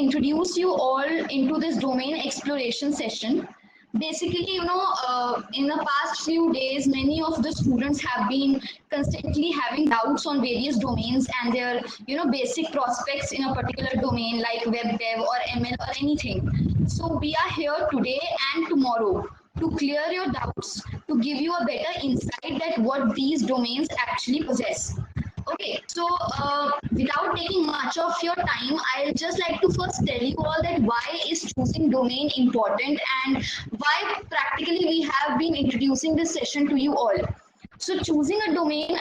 introduce you all into this domain exploration session. Basically, in the past few days, many of the students have been constantly having doubts on various domains and their, basic prospects in a particular domain like web dev or ML or anything. So we are here today and tomorrow to clear your doubts, to give you a better insight that what these domains actually possess. Okay, so without taking much of your time, I'll just like to first tell you all that why is choosing domain important and why practically we have been introducing this session to you all. So choosing a domain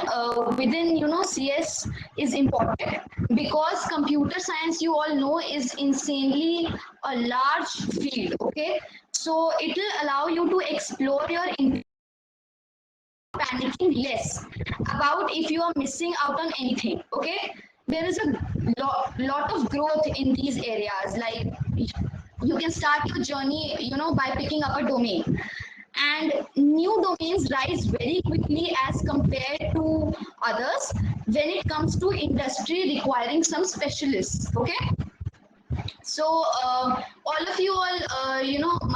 within CS is important because computer science, you all know, is insanely a large field. Okay, so it will allow you to explore your panicking less about if you are missing out on anything. Okay, there is a lot of growth in these areas. Like you can start your journey, by picking up a domain, and new domains rise very quickly as compared to others when it comes to industry requiring some specialists. Okay, so all of you all,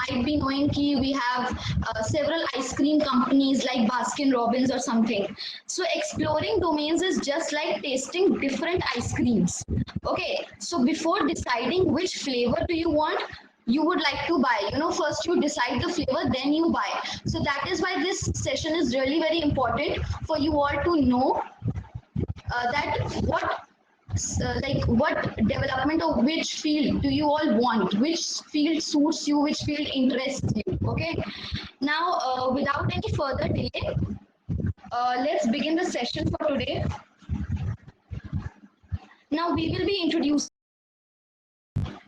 might be knowing ki we have several ice cream companies like Baskin Robbins or something. So exploring domains is just like tasting different ice creams. Okay, so before deciding which flavor do you want, you would like to buy, first you decide the flavor, then you buy. So that is why this session is really very important for you all to know that what development of which field do you all want, which field suits you, which field interests you. Okay, now without any further delay, let's begin the session for today. Now we will be introducing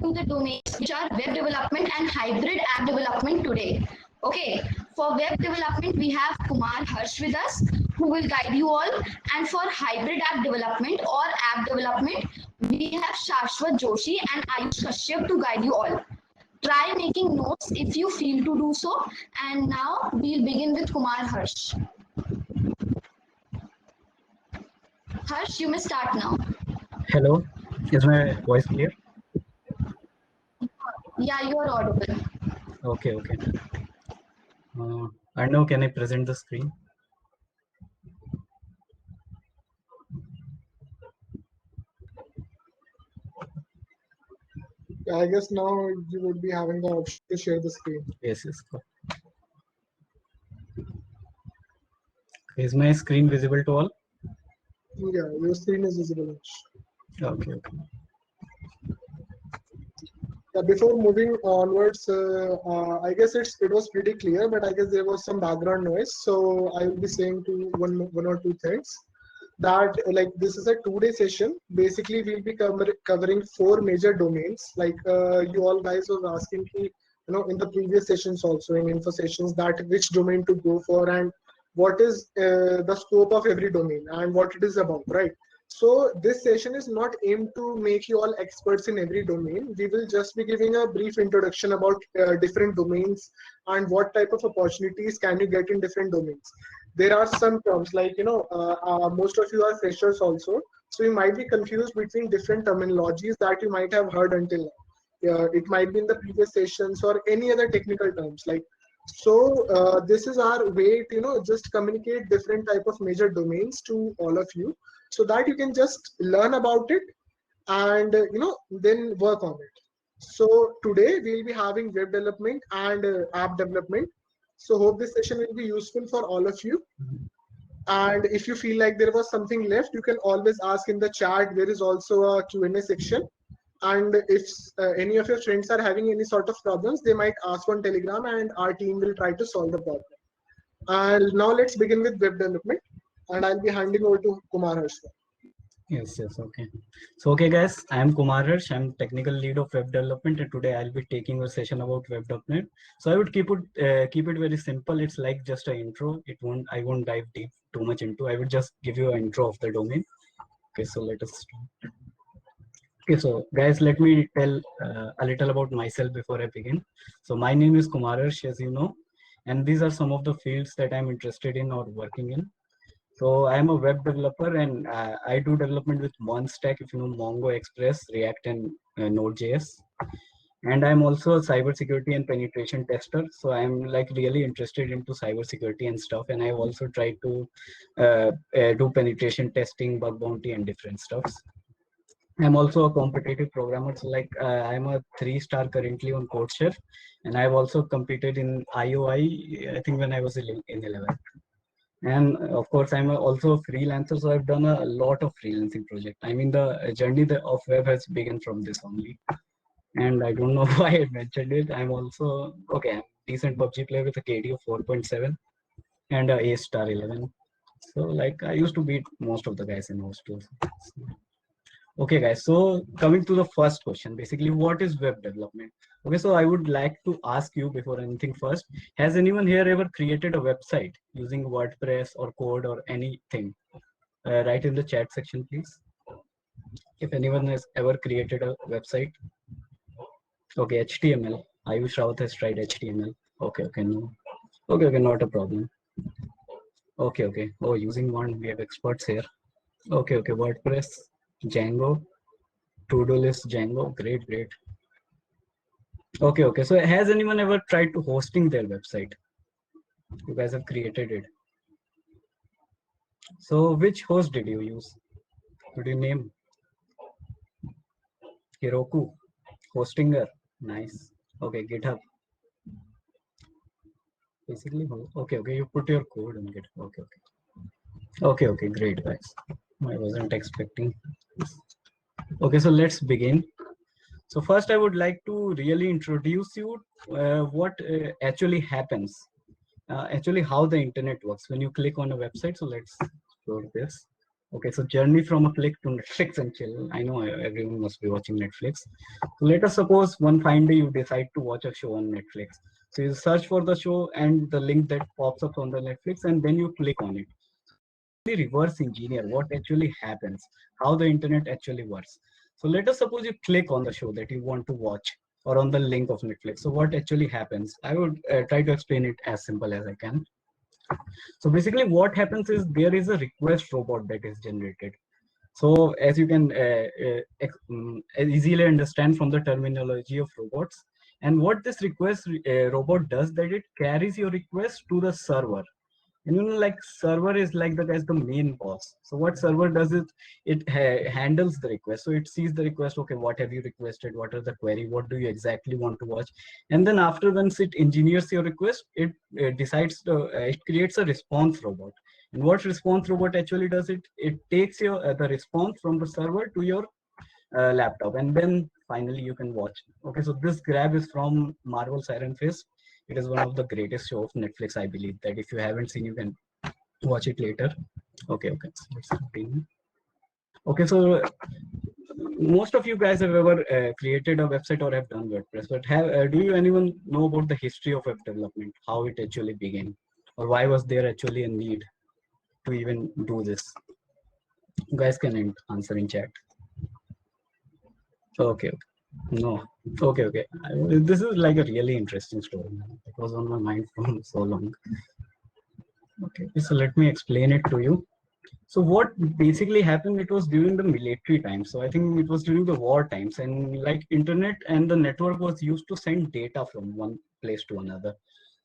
to the domains which are web development and hybrid app development today. Okay, for web development, we have Kumar Harsh with us, who will guide you all. And for hybrid app development or app development, we have Shashwat Joshi and Ayush Kashyap to guide you all. Try making notes if you feel to do so. And now we'll begin with Kumar Harsh. Harsh, you may start now. Hello, is my voice clear? Yeah, you are audible. Okay. And now can I present the screen? I guess now you would be having the option to share the screen. Yes. Is my screen visible to all? Yeah, your screen is visible. Okay. Before moving onwards, I guess it was pretty clear, but I guess there was some background noise. So I will be saying to one or two things. That like this is a 2-day session. Basically, we'll be covering 4 major domains. Like you all guys was asking me, in the previous sessions also in info sessions, that which domain to go for and what is the scope of every domain and what it is about, right? So this session is not aimed to make you all experts in every domain. We will just be giving a brief introduction about different domains and what type of opportunities can you get in different domains. There are some terms like, most of you are freshers also. So you might be confused between different terminologies that you might have heard until now. It might be in the previous sessions or any other technical terms like. So this is our way to, just communicate different type of major domains to all of you, so that you can just learn about it and then work on it. So today we'll be having web development and app development. So hope this session will be useful for all of you. And if you feel like there was something left, you can always ask in the chat. There is also a Q&A section. And if any of your friends are having any sort of problems, they might ask on Telegram and our team will try to solve the problem. And now let's begin with web development. And I'll be handing over to Kumar Harsh. Yes, okay. So okay guys, I am Kumar Harsh. I'm technical lead of web development, and today I'll be taking a session about web development. So I would keep it very simple. It's like just an intro. I won't dive deep too much into. I would just give you an intro of the domain. Okay, so let us start. Okay, so guys, let me tell a little about myself before I begin. So my name is Kumar Harsh, as you know, and these are some of the fields that I'm interested in or working in. So I'm a web developer, and I do development with one stack, if you know Mongo, Express, React, and Node.js. And I'm also a cybersecurity and penetration tester. So I'm like really interested into cybersecurity and stuff. And I've also tried to do penetration testing, bug bounty, and different stuffs. I'm also a competitive programmer. So like I'm a 3-star currently on CodeShare, and I've also competed in IOI, I think when I was in 11th. And of course, I'm also a freelancer, so I've done a lot of freelancing project. I mean, the journey of web has begun from this only. And I don't know why I mentioned it. I'm also okay. I'm decent PUBG player with a KD of 4.7 and a A-star 11. So like I used to beat most of the guys in hostels. Okay, guys. So coming to the first question, basically, what is web development? Okay, so I would like to ask you before anything first, has anyone here ever created a website using WordPress or code or anything? Write in the chat section, please. If anyone has ever created a website. Okay, HTML. Ayush Rawat has tried HTML. Okay, okay, no. Okay, okay, not a problem. Okay, okay. Oh, using one, we have experts here. Okay, okay, WordPress, Django, to-do list, Django. Great, great. Okay, okay. So has anyone ever tried to hosting their website? You guys have created it. So which host did you use? Could you name? Heroku, Hostinger. Nice. Okay, GitHub. Basically, okay, okay. You put your code on GitHub. Okay, okay. Okay, okay, great, guys. I wasn't expecting. Okay, so let's begin. So first, I would like to really introduce you what actually happens. Actually, how the internet works when you click on a website. So let's explore this. Okay, so journey from a click to Netflix and chill. I know everyone must be watching Netflix. So let us suppose one fine day you decide to watch a show on Netflix. So you search for the show and the link that pops up on the Netflix, and then you click on it. Reverse engineer what actually happens, how the internet actually works. So let us suppose you click on the show that you want to watch or on the link of Netflix. So what actually happens? I would try to explain it as simple as I can. So basically what happens is there is a request robot that is generated. So as you can easily understand from the terminology of robots, and what this request robot does, that it carries your request to the server. And you know, like server is like that as the main boss. So what server does is it handles the request. So it sees the request. Okay, what have you requested? What are the query? What do you exactly want to watch? And then after, once it engineers your request, it decides to it creates a response robot. And what response robot actually does, it takes your the response from the server to your laptop, and then finally you can watch. Okay, so this grab is from Marvel's Iron Fist. It is one of the greatest show of Netflix, I believe. That if you haven't seen, you can watch it later. Okay, okay. So let's continue. Okay, so most of you guys have ever created a website or have done WordPress, but do you anyone know about the history of web development, how it actually began, or why was there actually a need to even do this? You guys can answer in chat. Okay, okay. No. Okay, okay. This is like a really interesting story. It was on my mind for so long. Okay, so let me explain it to you. So what basically happened, it was during the military times. So I think it was during the war times, and like internet and the network was used to send data from one place to another.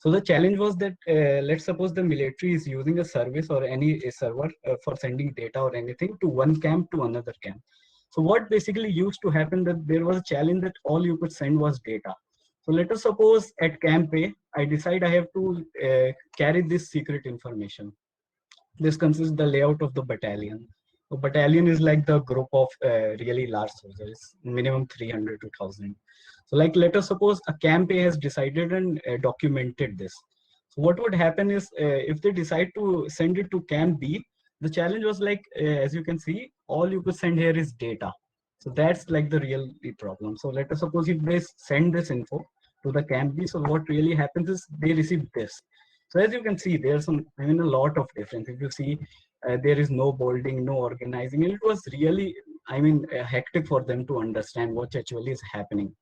So the challenge was that let's suppose the military is using a service or a server for sending data or anything to one camp to another camp. So what basically used to happen, that there was a challenge that all you could send was data. So let us suppose at camp A, I decide I have to carry this secret information. This consists the layout of the battalion. So battalion is like the group of really large soldiers, minimum 300 to 1,000. So like let us suppose a camp A has decided and documented this. So what would happen is if they decide to send it to camp B, the challenge was like, as you can see, all you could send here is data. So that's like the real problem. So let us suppose if they send this info to the camp B, so what really happens is they receive this. So as you can see, there's a lot of difference. If you see, there is no bolding, no organizing, and it was really, hectic for them to understand what actually is happening.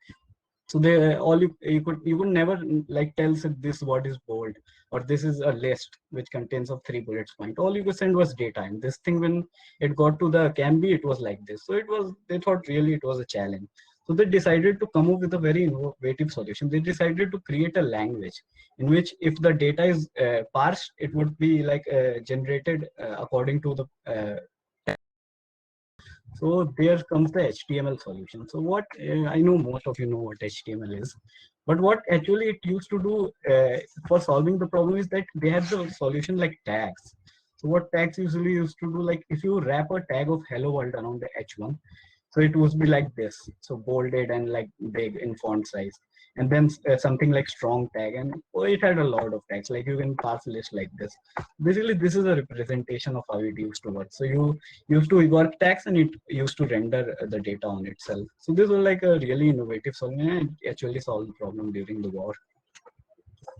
So they all you could never like tell this what is bold or this is a list which contains of 3 bullets point. All you could send was data, and this thing when it got to the CAMB it was like this. So it was, they thought really it was a challenge. So they decided to come up with a very innovative solution. They decided to create a language in which if the data is parsed, it would be like generated according to the so there comes the HTML solution. So what I know most of you know what HTML is, but what actually it used to do for solving the problem is that they had the solution like tags. So what tags usually used to do, like if you wrap a tag of hello world around the H1, so it would be like this, so bolded and like big in font size, and then something like strong tag, and it had a lot of tags, like you can parse list like this. Basically this is a representation of how it used to work. So you used to work tags and it used to render the data on itself. So this was like a really innovative solution and it actually solved the problem during the war.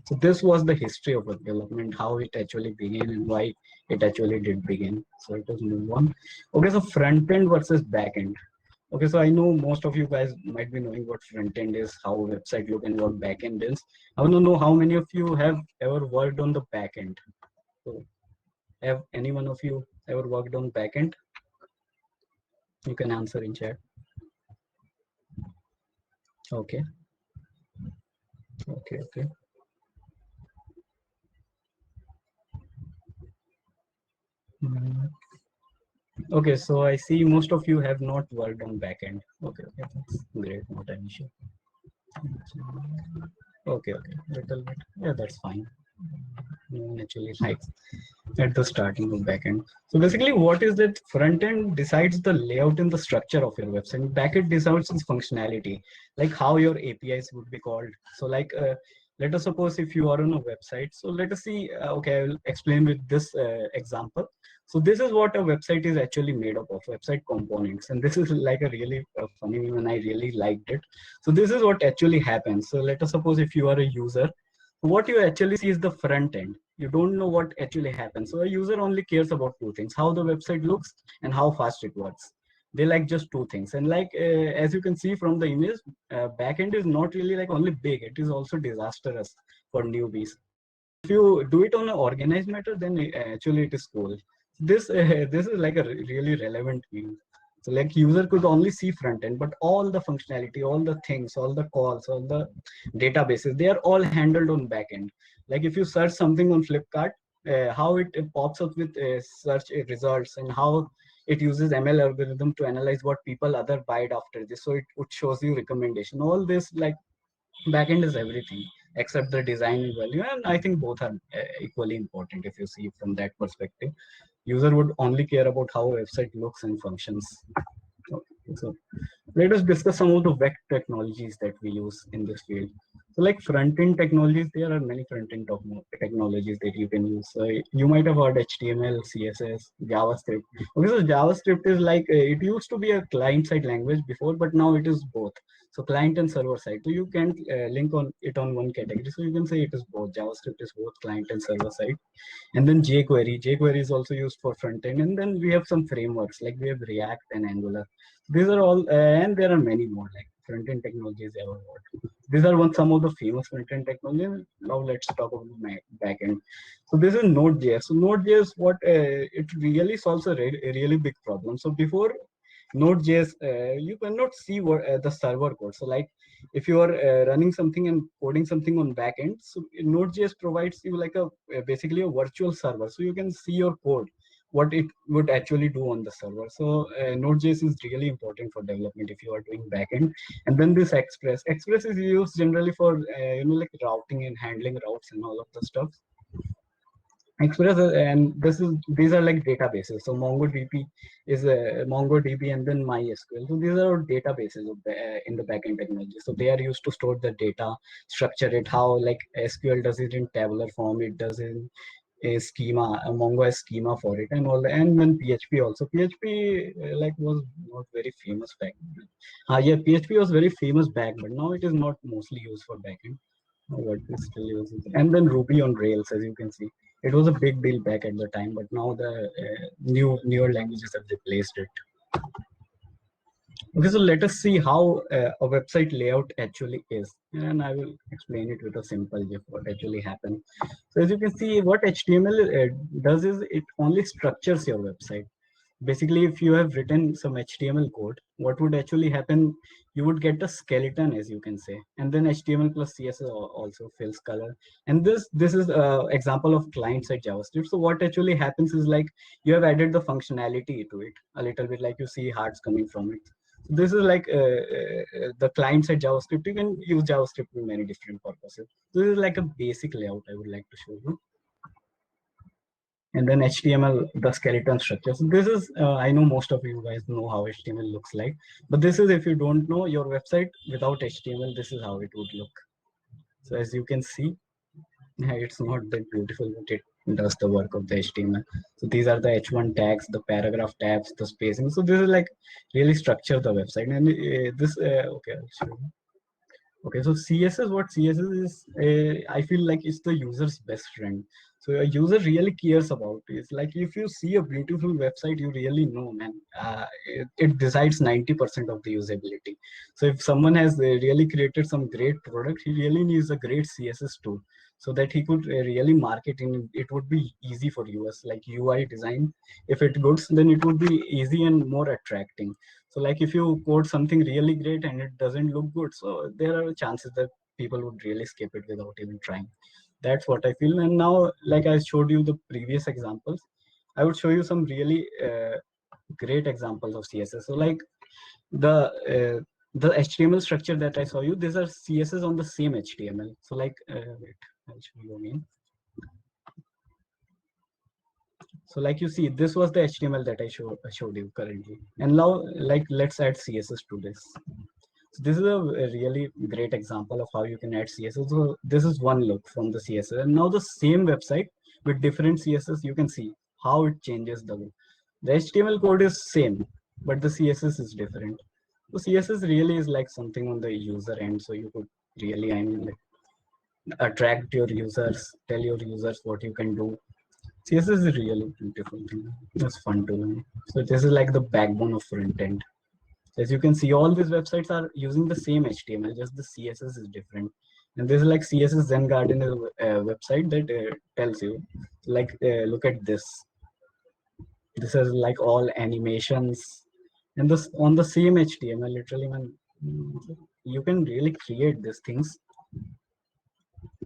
So this was the history of web development, how it actually began and why it actually did begin. So let us move on. Okay, so front end versus back end. Okay, so I know most of you guys might be knowing what front end is, how a website look, and what back end is. I want to know how many of you have ever worked on the back end. So have any one of you ever worked on back end? You can answer in chat. Okay. Okay. Okay, so I see most of you have not worked on backend. Okay, that's great, not an issue. Okay, little bit. Yeah, that's fine. No one actually likes at the starting of backend. So basically, what is that? Front end decides the layout and the structure of your website. Backend decides its functionality, like how your APIs would be called. So like, let us suppose if you are on a website. So let us see. Okay, I will explain with this example. So this is what a website is actually made up of, website components. And this is like a really funny meme, and I really liked it. So this is what actually happens. So let us suppose if you are a user, what you actually see is the front end. You don't know what actually happens. So a user only cares about 2 things: how the website looks and how fast it works. They like just 2 things. And like as you can see from the image, backend is not really like only big, it is also disastrous for newbies. If you do it on an organized matter, then actually it is cool. This this is like a really relevant view. So like user could only see front end, but all the functionality, all the things, all the calls, all the databases, they are all handled on back end. Like if you search something on Flipkart, how it pops up with search results, and how it uses ML algorithm to analyze what people other buy after this. So it shows you recommendation. All this like backend is everything except the design and value, and I think both are equally important if you see from that perspective. User would only care about how a website looks and functions. Okay, so let us discuss some of the web technologies that we use in this field. So like front-end technologies, there are many front-end technologies that you can use. So you might have heard HTML, CSS, JavaScript. Okay, so JavaScript is like, it used to be a client-side language before, but now it is both. So client and server side. So you can't link on it on one category. So you can say it is both. JavaScript is both client and server side. And then jQuery. jQuery is also used for front end. And then we have some frameworks like we have React and Angular. These are all, and there are many more like front end technologies ever worked. These are some of the famous front end technologies. Now let's talk about the back end. So this is Node.js. So Node.js, what it really solves a really big problem. So before Node.js, you cannot see what the server code. So like if you are running something and coding something on backend, so Node.js provides you like a basically a virtual server. So you can see your code, what it would actually do on the server. So Node.js is really important for development if you are doing backend. And then this Express. Express is used generally for like routing and handling routes and all of the stuff. Express and these are like databases. So MongoDB is MongoDB and then MySQL. So these are databases of in the backend technology. So they are used to store the data, structure it, how like SQL does it in tabular form, it does in a schema, a Mongo has schema for it and all that. And then PHP also. PHP like was not very famous back then. Yeah, PHP was very famous back, but now it is not mostly used for backend. What is still used. And then Ruby on Rails, as you can see. It was a big deal back at the time, but now the newer languages have replaced it. Okay, so let us see how a website layout actually is, and I will explain it with a simple GIF what actually happens. So as you can see, what HTML does is it only structures your website. Basically, if you have written some HTML code, what would actually happen, you would get a skeleton, as you can say, and then HTML plus CSS also fills color. And this is example of client side JavaScript. So what actually happens is like you have added the functionality to it a little bit, like you see hearts coming from it. So this is like the client side JavaScript. You can use JavaScript in many different purposes. This is like a basic layout I would like to show you. And then HTML, the skeleton structure. So this is, I know most of you guys know how HTML looks like, but this is, if you don't know your website without HTML, this is how it would look. So as you can see, it's not that beautiful, but it does the work of the HTML. So these are the H1 tags, the paragraph tabs, the spacing. So this is like really structure the website. And okay, I'll show you. Okay, so CSS, what CSS is, I feel like it's the user's best friend. So a user really cares about it. It's like if you see a beautiful website, you really know, man, it decides 90% of the usability. So if someone has really created some great product, he really needs a great CSS tool so that he could really market in. It would be easy for us, like UI design. If it good, then it would be easy and more attracting. So like if you code something really great and it doesn't look good, so there are chances that people would really skip it without even trying. That's what I feel. And now, like I showed you the previous examples, I would show you some really great examples of CSS. So like the HTML structure that I saw you, these are CSS on the same HTML. So like, wait, I'll show you again. So like you see, this was the HTML that I showed you currently. And now like, let's add CSS to this. So this is a really great example of how you can add CSS. So this is one look from the CSS. And now the same website with different CSS, you can see how it changes the look. The HTML code is same, but the CSS is different. So CSS really is like something on the user end. So you could really, I mean, like, attract your users, tell your users what you can do. CSS is a really beautiful thing. It's fun to learn. So this is like the backbone of front end. As you can see, all these websites are using the same HTML, just the CSS is different. And this is like CSS Zen Garden is a website that tells you, like, look at this. This is like all animations, and this on the same HTML. Literally, man, you can really create these things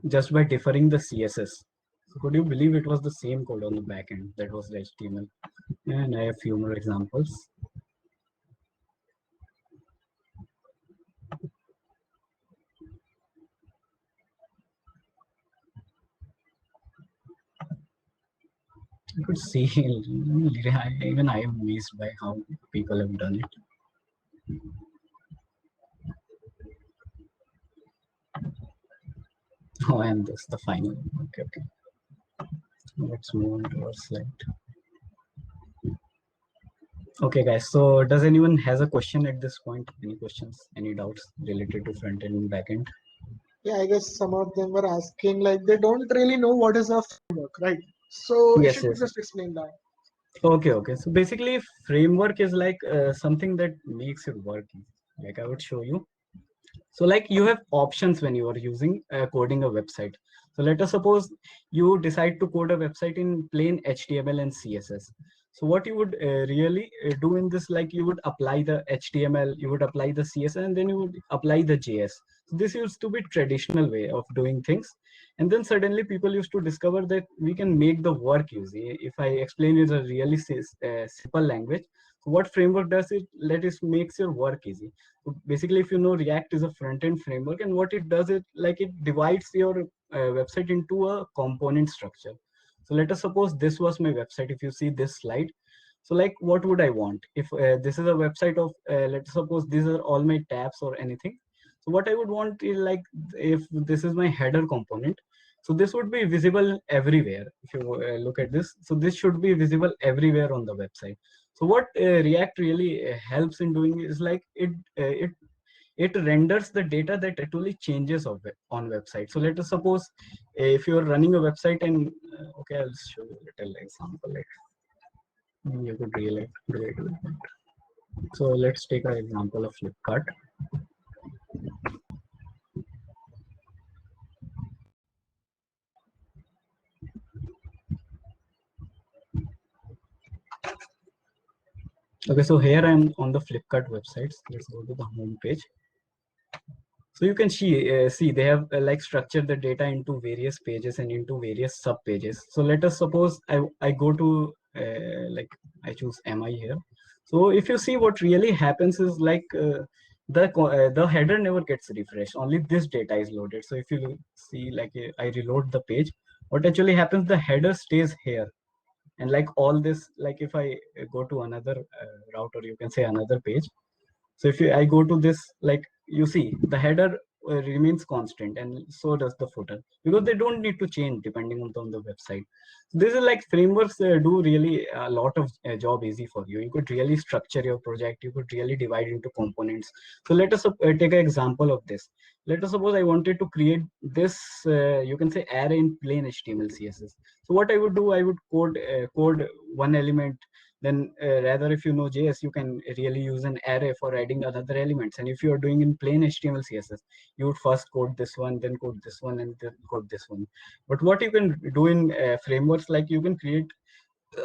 just by differing the CSS. So could you believe it was the same code on the back end that was the HTML? And I have a few more examples. You could see, even I am amazed by how people have done it. Oh, and this the final. Okay, okay. Let's move on to our slide. Okay, guys. So, does anyone has a question at this point? Any questions? Any doubts related to front end and back end? Yeah, I guess some of them were asking like they don't really know what is a framework, right? So if Yes, you could yes. just explain that. Okay, okay. So basically, framework is like something that makes it work. Like I would show you. So like you have options when you are using coding a website. So let us suppose you decide to code a website in plain HTML and CSS. So what you would really do in this, like you would apply the HTML, you would apply the CSS, and then you would apply the JS. So this used to be traditional way of doing things. And then suddenly people used to discover that we can make the work easy. If I explain it in a really simple language, so what framework does it? Let it makes your work easy. So basically, if you know, React is a front-end framework, and what it does, it like it divides your website into a component structure. So let us suppose this was my website. If you see this slide, so like what would I want? If this is a website of, let's suppose these are all my tabs or anything. So what I would want is like, if this is my header component, so this would be visible everywhere. If you look at this, so this should be visible everywhere on the website. So what React really helps in doing is like it renders the data that actually changes on website. So let us suppose if you are running a website and okay, I'll show you a little example. Like you could really do it with that. So let's take an example of Flipkart. Okay, so here I'm on the Flipkart websites. Let's go to the home page. So you can see they have like structured the data into various pages and into various sub pages. So let us suppose I go to like I choose MI here. So if you see, what really happens is like the header never gets refreshed. Only this data is loaded. So if you see, like I reload the page, what actually happens, the header stays here. And like all this, like if I go to another route, or you can say another page, so if I go to this, like you see, the header remains constant, and so does the footer, because they don't need to change depending on the website. So this is like frameworks do really a lot of job easy for you. You could really structure your project. You could really divide into components. So let us take an example of this. Let us suppose I wanted to create this, you can say, array in plain HTML CSS. So what I would do, I would code one element. Then rather, if you know JS, you can really use an array for adding other elements. And if you are doing in plain HTML CSS, you would first code this one, then code this one, and then code this one. But what you can do in frameworks, like you can create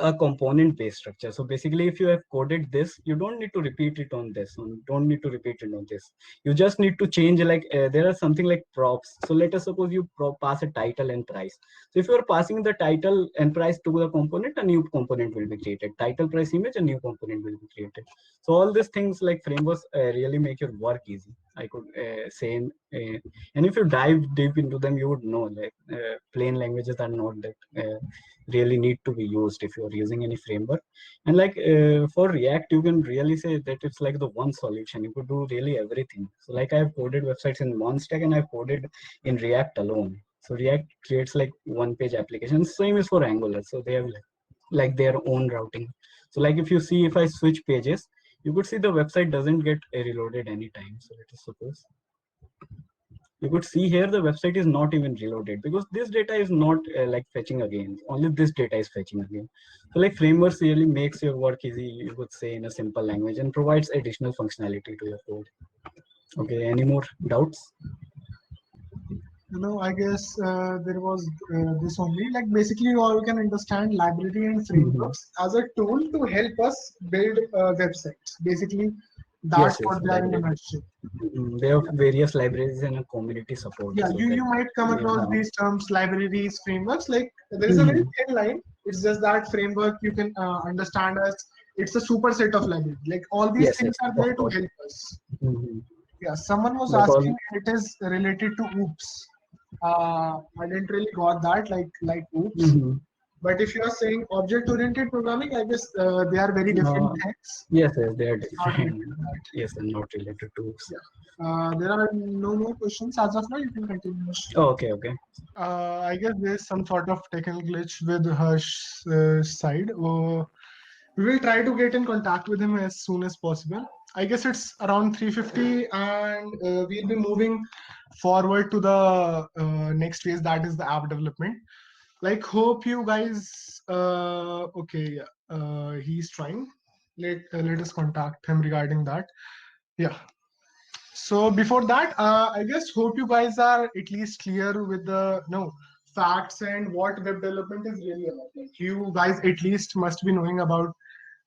a component based structure. So basically, if you have coded this, you don't need to repeat it on this one, don't need to repeat it on this. You just need to change, like there are something like props. So let us suppose you pass a title and price. So if you are passing the title and price to the component, a new component will be created. Title, price, image, a new component will be created. So all these things, like frameworks really make your work easy, I could say. And if you dive deep into them, you would know, like plain languages are not that really need to be used if you're using any framework. And like for React, you can really say that it's like the one solution. You could do really everything. So like I've coded websites in Monstack, and I've coded in React alone. So React creates like one page applications. Same is for Angular. So they have like their own routing. So like if you see, if I switch pages, you could see the website doesn't get reloaded anytime. So let us suppose you could see here the website is not even reloaded, because this data is not like fetching again. Only this data is fetching again. So like frameworks really makes your work easy, you could say, in a simple language, and provides additional functionality to your code. Okay, any more doubts? I guess there was this only. Like basically, you all can understand library and frameworks as a tool to help us build websites. Basically, that's Yes, what they are in a library. nutshell. They have various libraries and a community support. Yeah, So you that, might come across yeah. these terms, libraries, frameworks. Like there is a very thin line. It's just that framework you can understand as it's a superset of library. Like all these Yes, things yes, are of there to course. help us. Mhm. Yeah, someone was Like all. asking it is related to OOPS. I didn't really got that, like OOPS. Mhm. But if you are saying object-oriented programming, I guess they are very different Uh, things. yes, yes, they are It's not related different. to that. Yes, and not related to. Yeah. There are no more questions as of now. You can continue. Oh, okay, okay. I guess there's some sort of technical glitch with Harsh's side. We will try to get in contact with him as soon as possible. I guess it's around 3:50, and we'll be moving forward to the next phase, that is the app development. Like, hope you guys. Okay, yeah. He's trying. Let us contact him regarding that. Yeah. So before that, I guess hope you guys are at least clear with the facts and what web development is really about. Like you guys at least must be knowing about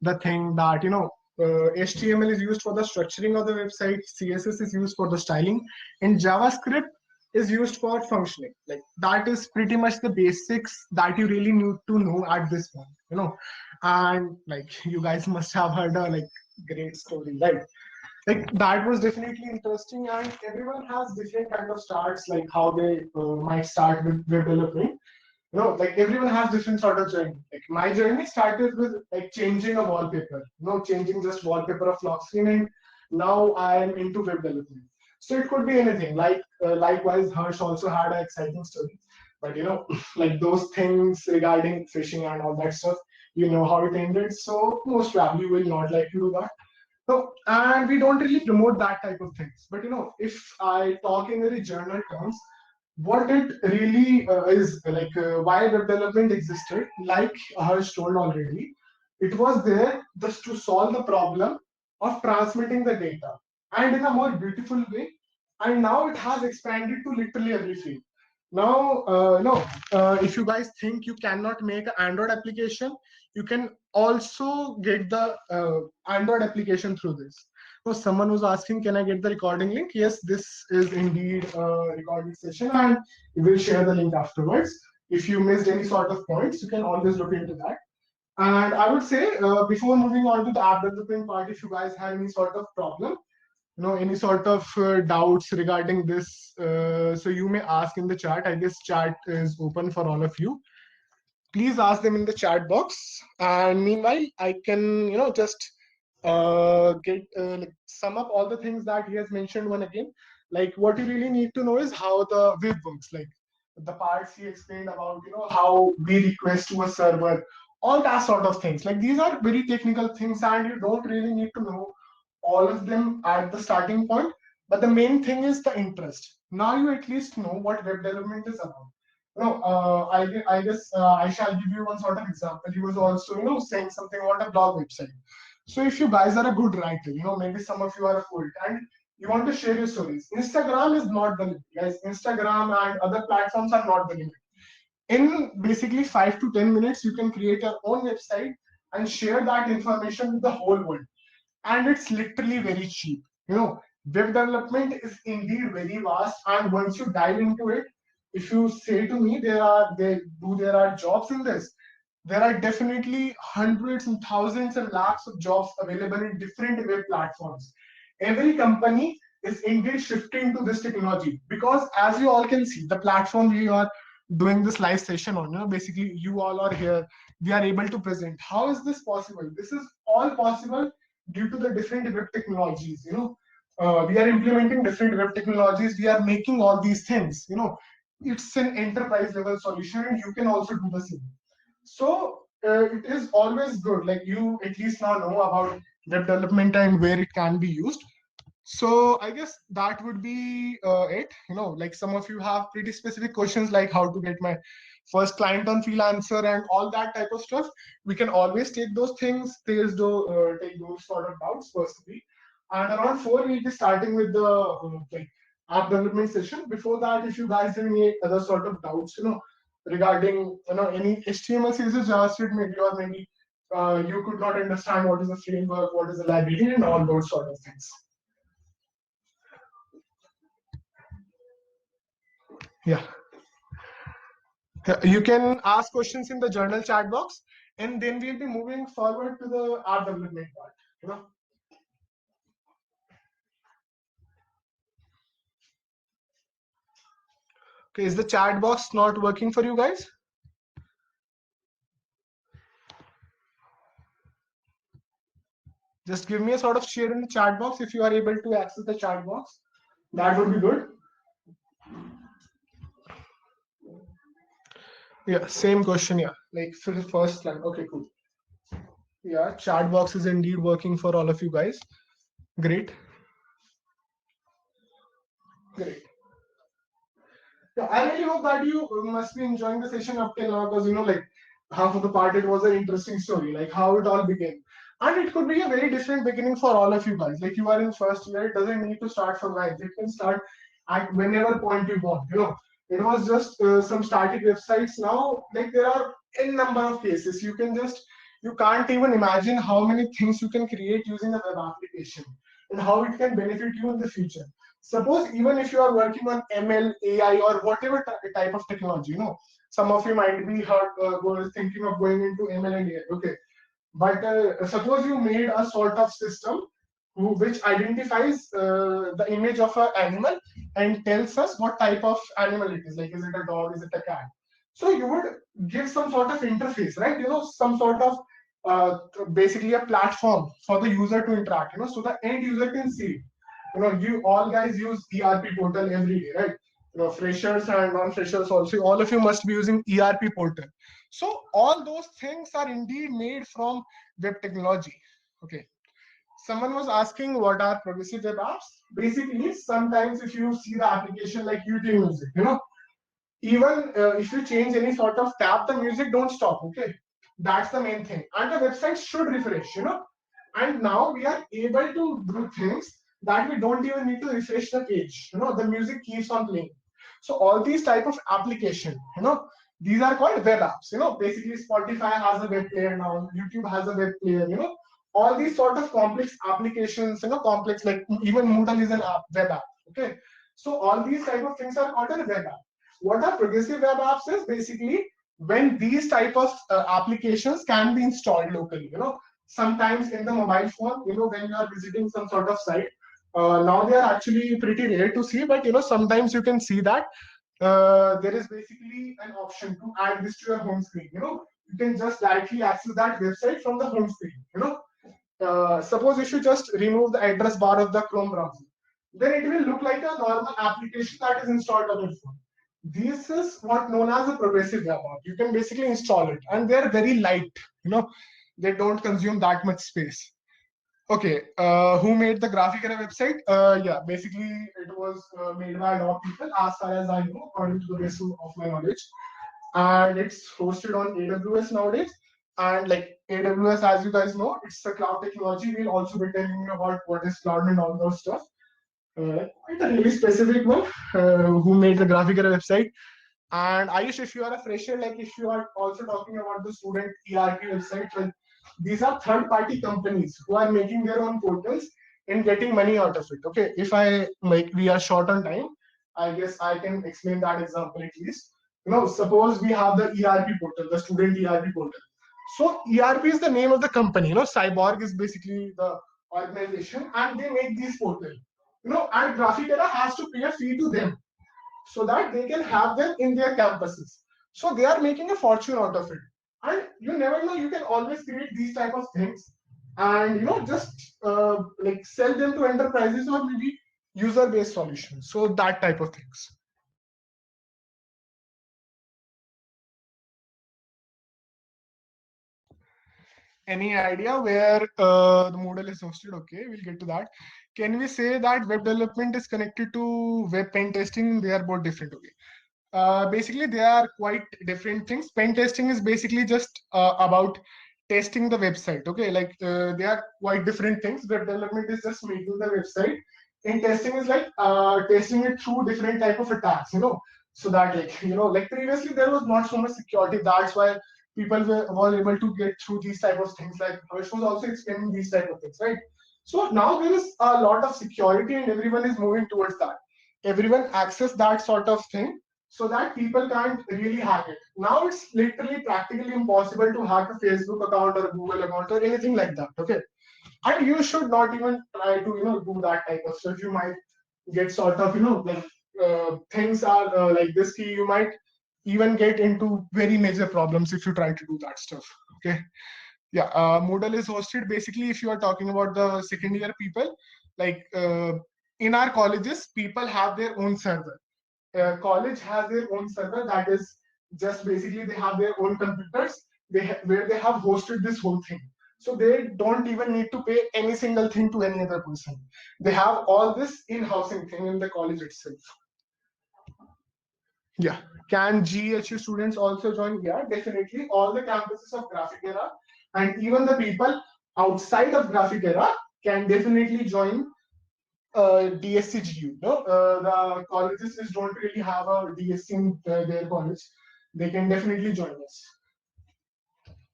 the thing that HTML is used for the structuring of the website, CSS is used for the styling, and JavaScript is used for functioning. Like that is pretty much the basics that you really need to know at this point. And like you guys must have heard a like great story, right? Like that was definitely interesting, and everyone has different kind of starts, like how they might start with web development. Like everyone has different sort of journey. Like my journey started with like changing a wallpaper, changing just wallpaper of lock screen, and now I am into web development. So it could be anything. Like likewise, Harsh also had an exciting story, but like those things regarding phishing and all that stuff, how it ended. So most probably will not like to do that. So, and we don't really promote that type of things. But if I talk in very general terms, what it really is like why web development existed, like Harsh told already, it was there just to solve the problem of transmitting the data and in a more beautiful way. And now it has expanded to literally every field. Now, if you guys think you cannot make an Android application, you can also get the Android application through this. So someone was asking, can I get the recording link? Yes, this is indeed a recording session, and we will share the link afterwards. If you missed any sort of points, you can always look into that. And I would say, before moving on to the app development part, if you guys have any sort of problem, any sort of doubts regarding this, so you may ask in the chat. I guess chat is open for all of you. Please ask them in the chat box, and meanwhile I can just sum up all the things that he has mentioned one again. Like, what you really need to know is how the web works, like the parts he explained about how we request to a server, all that sort of things. Like, these are very technical things, and you don't really need to know all of them at the starting point, but the main thing is the interest. Now you at least know what web development is about. I guess I shall give you one sort of example. He was also saying something about a blog website. So if you guys are a good writer, maybe some of you are a poet and you want to share your stories, Instagram is not the limit, guys. Instagram and other platforms are not the limit. In basically 5 to 10 minutes, you can create your own website and share that information with the whole world. And it's literally very cheap. Web development is indeed very vast, and once you dive into it, if you say to me there are jobs in this, there are definitely hundreds and thousands and lakhs of jobs available in different web platforms. Every company is indeed shifting to this technology, because as you all can see, the platform we are doing this live session on, basically you all are here, we are able to present. How is this possible? This is all possible due to the different web technologies. We are implementing different web technologies, we are making all these things. It's an enterprise level solution, and you can also do the same. So it is always good, like, you at least now know about web development and where it can be used. So I guess that would be it. Like, some of you have pretty specific questions, like how to get my first client on Freelancer and all that type of stuff. We can always take those things, take those sort of doubts personally. And around 4, we'll be starting with the app development session. Before that, if you guys have any other sort of doubts, regarding any HTML, CSS, JavaScript, maybe, or maybe you could not understand what is a framework, what is a library, and all those sort of things. Yeah. You can ask questions in the journal chat box, and then we'll be moving forward to the app development part. Okay, is the chat box not working for you guys? Just give me a sort of share in the chat box if you are able to access the chat box. That would be good. Yeah, same question. Yeah, like for the first line. Okay, cool. Yeah, chat box is indeed working for all of you guys. Great. Great. Yeah, I really hope that you must be enjoying the session up till now, because like half of the part it was an interesting story, like how it all began. And it could be a very different beginning for all of you guys. Like, you are in first year, it doesn't need to start from life. It can start at whenever point you want. It was just some static websites. Now, like, there are n number of cases. You can't even imagine how many things you can create using a web application and how it can benefit you in the future. Suppose even if you are working on ML, AI, or whatever type of technology, some of you might be thinking of going into ML and AI. Okay, but suppose you made a sort of system which identifies the image of an animal and tells us what type of animal it is. Like, is it a dog? Is it a cat? So you would give some sort of interface, right? Some sort of basically a platform for the user to interact. So the end user can see it. You all guys use ERP portal every day, right? Freshers and non-freshers also, all of you must be using ERP portal. So all those things are indeed made from web technology. Okay. Someone was asking what are progressive web apps. Basically, sometimes if you see the application like YouTube Music, even if you change any sort of tab, the music don't stop. Okay, that's the main thing. And the website should refresh. And now we are able to do things that we don't even need to refresh the page. The music keeps on playing. So all these type of application, these are called web apps. Basically Spotify has a web player now, YouTube has a web player. All these sort of complex applications, complex, like even Moodle is an web app. Okay, so all these type of things are called a web app. What are progressive web apps is basically when these type of applications can be installed locally. Sometimes in the mobile phone, when you are visiting some sort of site, now they are actually pretty rare to see, but sometimes you can see that there is basically an option to add this to your home screen. You can just directly access that website from the home screen. Suppose if you just remove the address bar of the Chrome browser, then it will look like a normal application that is installed on your phone. This is what known as a progressive web app. You can basically install it, and they are very light. They don't consume that much space. Okay, who made the Graphic Era website? Yeah, basically it was made by a lot of people, as far as I know, according to the best of my knowledge. And it's hosted on AWS nowadays. And like AWS, as you guys know, it's a cloud technology. We'll also be telling you about what is cloud and all those stuff. Quite a really specific one. Who made the Graphic Era website? And Ayush, if you are a fresher, like if you are also talking about the student ERP website, well, these are third-party companies who are making their own portals and getting money out of it. Okay, if I like we are short on time, I guess I can explain that example at least. Suppose we have the ERP portal, the student ERP portal. So ERP is the name of the company. Cyborg is basically the organization, and they make these portals. And Graphicera has to pay a fee to them so that they can have them in their campuses. So they are making a fortune out of it. And you never know, you can always create these type of things and just like sell them to enterprises or maybe user-based solutions. So that type of things. Any idea where the Moodle is hosted? Okay, we'll get to that. Can we say that web development is connected to web pen testing? They are both different. Okay. Basically, they are quite different things. Pen testing is basically just about testing the website. Okay, like they are quite different things. Web development is just making the website, and testing is like testing it through different type of attacks. So that like previously there was not so much security. That's why people were able to get through these type of things. Like Harsh was also explaining these type of things, right? So now there is a lot of security, and everyone is moving towards that. Everyone access that sort of thing so that people can't really hack it. Now it's literally practically impossible to hack a Facebook account or a Google account or anything like that. Okay, and you should not even try to do that type of stuff. You might get sort of like things are like this. You might even get into very major problems if you try to do that stuff. Okay, yeah. Moodle is hosted basically. If you are talking about the second year people, like in our colleges, people have their own server. College has their own server that is just basically they have their own computers where they have hosted this whole thing. So they don't even need to pay any single thing to any other person. They have all this in-housing thing in the college itself. Yeah. Can GHU students also join? Yeah, definitely. All the campuses of Graphicera and even the people outside of Graphicera can definitely join DSCGU. The colleges which don't really have a DSC in their college, they can definitely join us.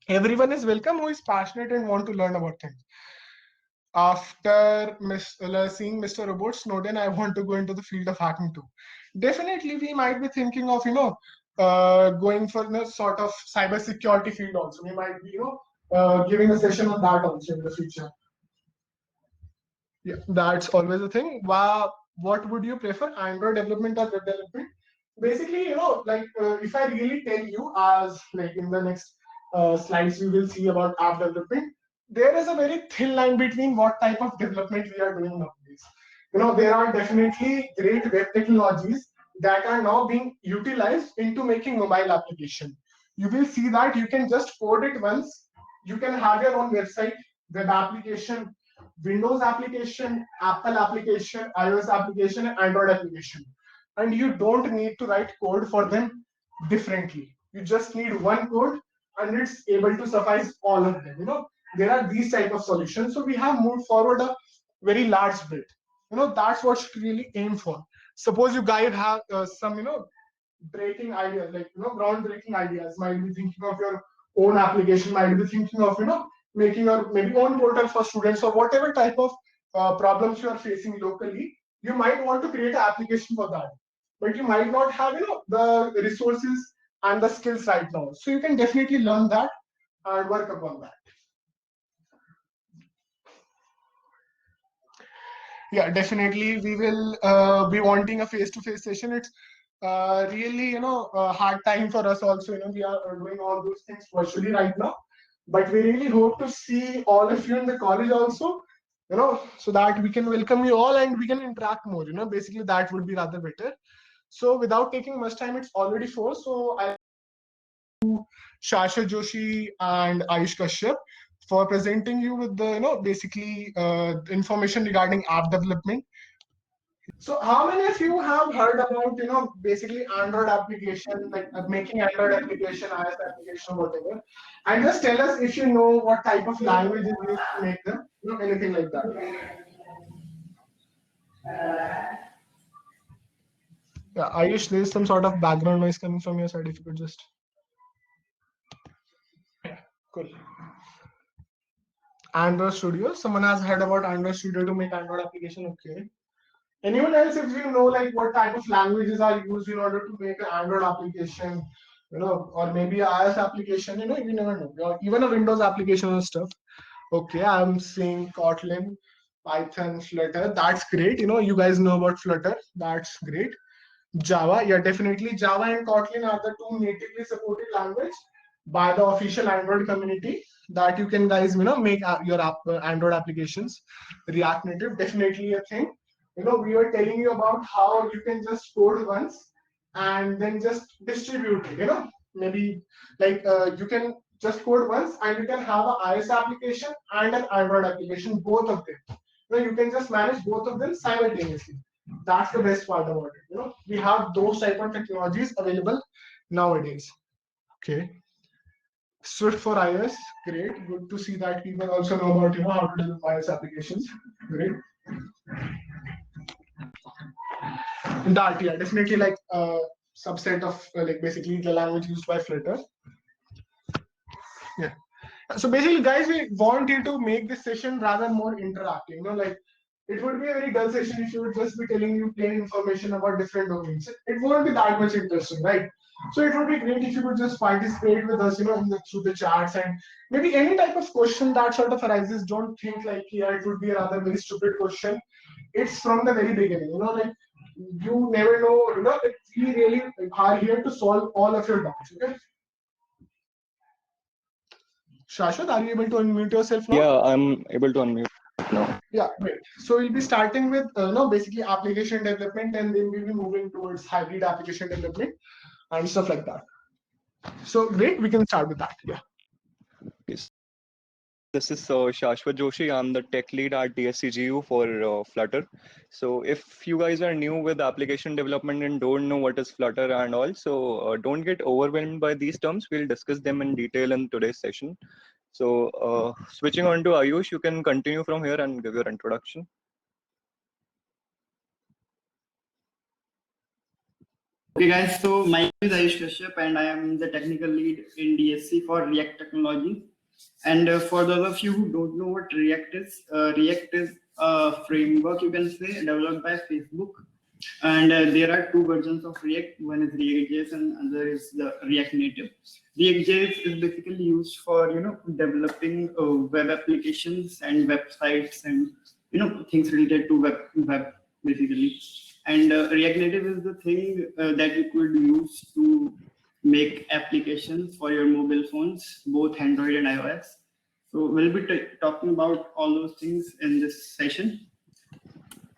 Everyone is welcome who is passionate and want to learn about things. After seeing Mr. Robert Snowden, I want to go into the field of hacking too. Definitely, we might be thinking of going for sort of cybersecurity field also. We might be giving a session on that also in the future. Yeah, that's always a thing. Wow, what would you prefer, Android development or web development? Basically, like if I really tell you, as like in the next slides we will see about app development, there is a very thin line between what type of development we are doing nowadays. There are definitely great web technologies that are now being utilized into making mobile application. You will see that you can just code it once. You can have your own website, web application, Windows application, Apple application, iOS application, and Android application. And you don't need to write code for them differently. You just need one code and it's able to suffice all of them. there are these type of solutions. So we have moved forward a very large bit. That's what should really aim for. Suppose you guys have some breaking ideas, like groundbreaking ideas. Might be thinking of your own application, might be thinking of making your maybe own portal for students, or whatever type of problems you are facing locally. You might want to create an application for that, but you might not have the resources and the skills right now. So you can definitely learn that and work upon that. Yeah, definitely we will be wanting a face-to-face session. It's really a hard time for us also. We are doing all those things virtually right now, but we really hope to see all of you in the college also, so that we can welcome you all and we can interact more. Basically that would be rather better. So without taking much time, it's already 4, so I Shashwat Joshi and Ayush Kashyap for presenting you with the basically information regarding app development. So how many of you have heard about basically Android application, like making Android application, iOS application, whatever? And just tell us if you know what type of language is used to make them, anything like that. Yeah, Ayush, there's some sort of background noise coming from your side. If you could just. Cool. Android Studio. Someone has heard about Android Studio to make Android application. Okay. Anyone else, if you know like what type of languages are used in order to make an Android application, or maybe a iOS application, you never know. Or even a Windows application and stuff. Okay, I'm seeing Kotlin, Python, Flutter. That's great. You guys know about Flutter. That's great. Java, yeah, definitely. Java and Kotlin are the 2 natively supported language by the official Android community that you can guys make your Android applications. React Native, definitely a thing. We were telling you about how you can just code once and then just distribute it. Maybe like you can just code once and you can have an iOS application and an Android application, both of them. You can just manage both of them simultaneously. That's the best part about it. We have those type of technologies available nowadays. Okay. Swift for iOS, great. Good to see that people also know about how to develop iOS applications. Great. Dart, yeah, definitely like a subset of like basically the language used by Flutter. Yeah. So basically, guys, we want you to make this session rather more interactive. Like it would be a very dull session if you would just be telling you plain information about different domains. It won't be that much interesting, right? So it would be great if you could just participate with us, through the chats, and maybe any type of question that sort of arises. Don't think like, yeah, it would be a rather very stupid question. It's from the very beginning, like you never know, like we really are here to solve all of your doubts. Okay. Shashwat, are you able to unmute yourself now? Yeah, I'm able to unmute now. Yeah, great. So we'll be starting with basically application development, and then we'll be moving towards hybrid application development and stuff like that. So great, we can start with that. Yeah. Yes. This is Shashwat Joshi. I'm the tech lead at DSCGU for Flutter. So if you guys are new with application development and don't know what is Flutter and all, so don't get overwhelmed by these terms. We'll discuss them in detail in today's session. So switching on to Ayush, you can continue from here and give your introduction. Okay guys, so my name is Ayush Kashyap and I am the technical lead in DSC for React technology. And for those of you who don't know what React is a framework, you can say, developed by Facebook. And there are 2 versions of React. One is React.js and other is the React Native. React.js is basically used for developing web applications and websites and things related to web basically. And React Native is the thing that you could use to make applications for your mobile phones, both Android and iOS. So we'll be talking about all those things in this session.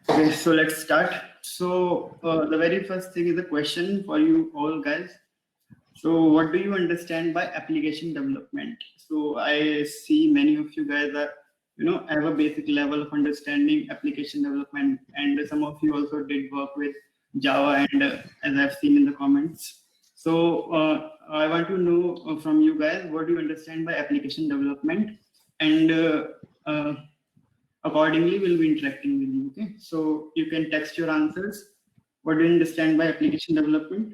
Okay, so let's start. So the very first thing is a question for you all guys. So what do you understand by application development? So I see many of you guys are, have a basic level of understanding application development, and some of you also did work with Java, and as I've seen in the comments. So I want to know from you guys, what do you understand by application development? and accordingly we'll be interacting with you. Okay, so you can text your answers. What do you understand by application development?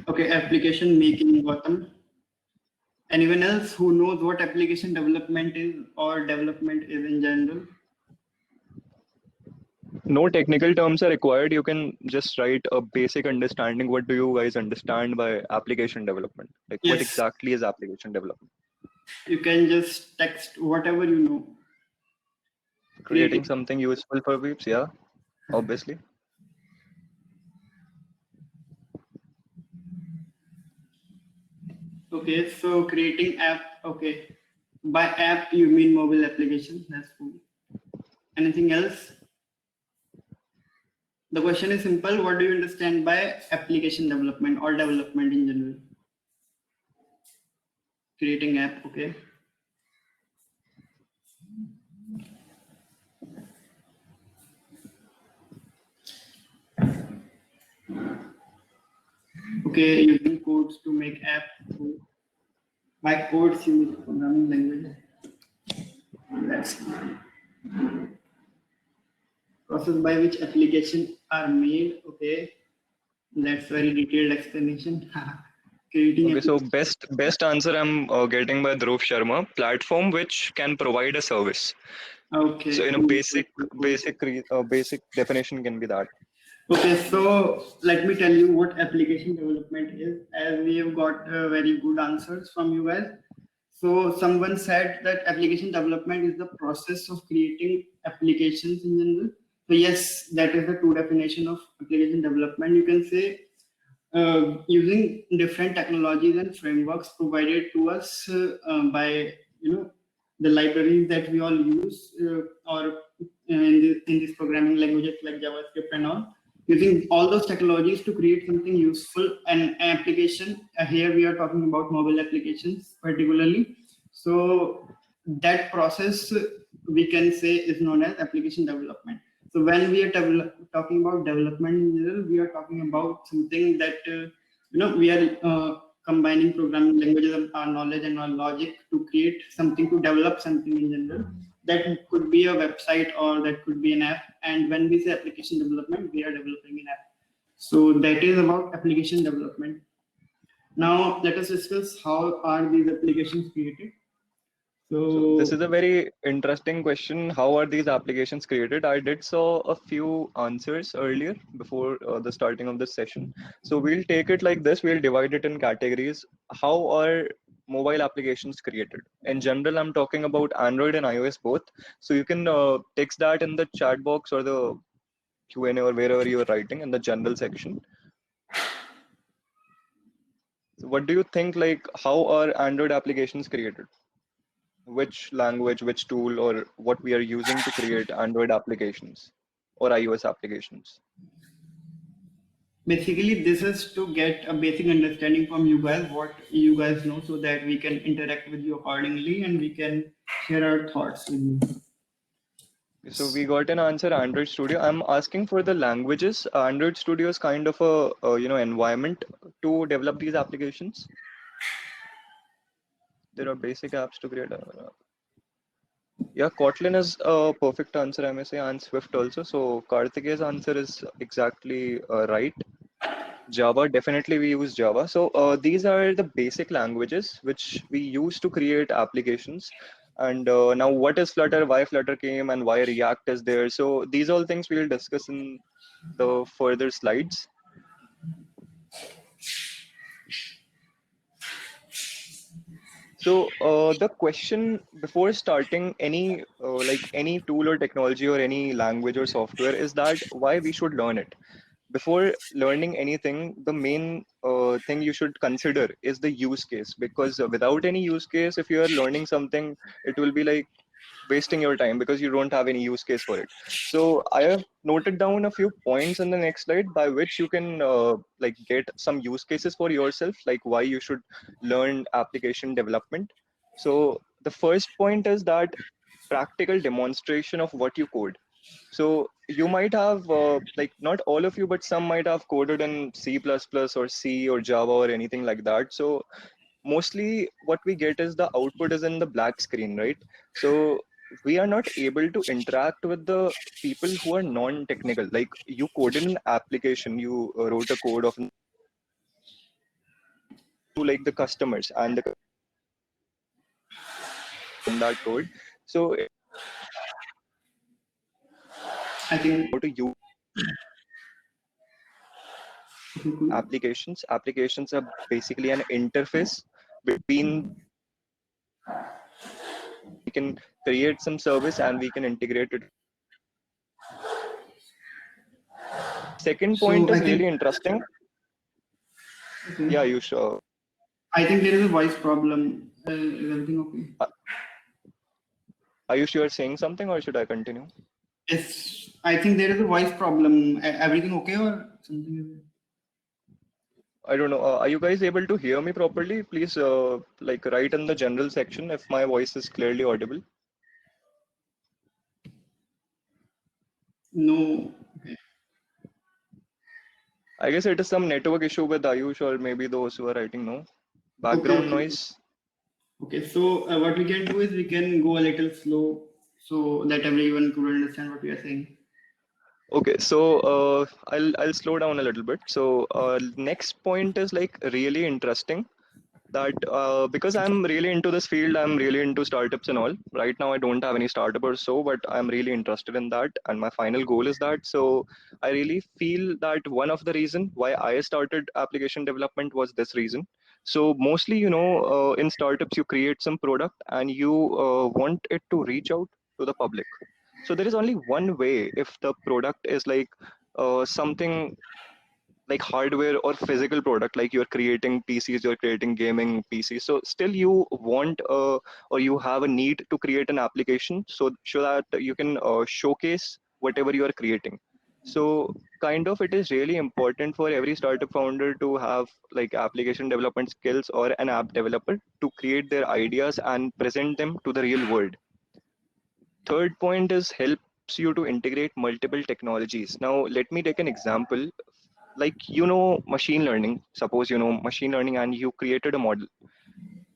Okay, application making, Gautam. Anyone else who knows what application development is or development is in general? No technical terms are required. You can just write a basic understanding. What do you guys understand by application development? Like what Yes, exactly is application development? you can just text whatever you know. Creating something useful for peeps, yeah, obviously. Okay, so creating app. Okay, by app you mean mobile application. That's cool. Anything else? The question is simple. What do you understand by application development or development in general? Creating app. Okay. Okay, using codes to make app. By codes you mean programming language. That's process by which application are made. Okay, that's very detailed explanation. Creating Okay, so best answer I'm getting by Dhruv Sharma. Platform which can provide a service. Okay, So in a cool, basic cool, cool. basic definition can be that. Okay, so let me tell you what application development is, as we have got very good answers from you guys. So someone said that application development is the process of creating applications in general. So yes, that is the true definition of application development. You can say using different technologies and frameworks provided to us by the libraries that we all use or in these programming languages like JavaScript and all, using all those technologies to create something useful and application. Here we are talking about mobile applications particularly. So that process we can say is known as application development. So when we are talking about development in general, we are talking about something that we are combining programming languages, our knowledge and our logic to create something, to develop something in general. That could be a website or that could be an app. And when we say application development, we are developing an app. So that is about application development. Now let us discuss how are these applications created. So this is a very interesting question. How are these applications created? I did saw a few answers earlier before the starting of this session. So we'll take it like this. We'll divide it in categories. How are mobile applications created? In general, I'm talking about Android and iOS both. So you can text that in the chat box or the Q&A or wherever you're writing in the general section. So what do you think, like, how are Android applications created? Which language, which tool, or what we are using to create Android applications or iOS applications? Basically, this is to get a basic understanding from you guys, what you guys know, so that we can interact with you accordingly and we can share our thoughts with you. So we got an answer, Android Studio. I'm asking for the languages. Android Studio is kind of a environment to develop these applications. There are basic apps to create. Yeah, Kotlin is a perfect answer, I may say, and Swift also. So Karthikeya's answer is exactly right. Java, definitely we use Java. So these are the basic languages which we use to create applications. And now what is Flutter, why Flutter came, and why React is there. So these all things we'll discuss in the further slides. So the question before starting any any tool or technology or any language or software is that why we should learn it. Before learning anything, the main thing you should consider is the use case, because without any use case, if you are learning something, it will be like wasting your time because you don't have any use case for it. So I have noted down a few points in the next slide by which you can like get some use cases for yourself, like why you should learn application development. So the first point is that practical demonstration of what you code. So you might have like not all of you, but some might have coded in C++ or C or Java or anything like that. So mostly what we get is the output is in the black screen, right? So we are not able to interact with the people who are non-technical. Like you coded an application, you wrote a code of to like the customers and the in that code. So I think how to use applications. Applications are basically an interface between we can create some service and we can integrate it. Second point so. I is really think interesting. okay. Yeah, you sure. I think there is a voice problem. Is everything okay? Are you sure saying something or should I continue? Yes, I think there is a voice problem. Everything okay or something? I don't know. Are you guys able to hear me properly? Please, like write in the general section if my voice is clearly audible. No. Okay. I guess it is some network issue with Ayush or maybe those who are writing no. Okay. Background Okay. noise. Okay. So what we can do is we can go a little slow so that everyone could understand what we are saying. Okay, so I'll slow down a little bit. So next point is like really interesting that because I'm really into this field, I'm really into startups and all. Right now, I don't have any startup or so, but I'm really interested in that, and my final goal is that. So I really feel that one of the reason why I started application development was this reason. So mostly, in startups, you create some product and you want it to reach out to the public. So there is only one way if the product is like something like hardware or physical product, like you're creating PCs, you're creating gaming PCs. So still you want or you have a need to create an application so that you can showcase whatever you are creating. So kind of it is really important for every startup founder to have like application development skills or an app developer to create their ideas and present them to the real world. Third point is helps you to integrate multiple technologies. Now, let me take an example. Like, machine learning. Suppose you know machine learning and you created a model,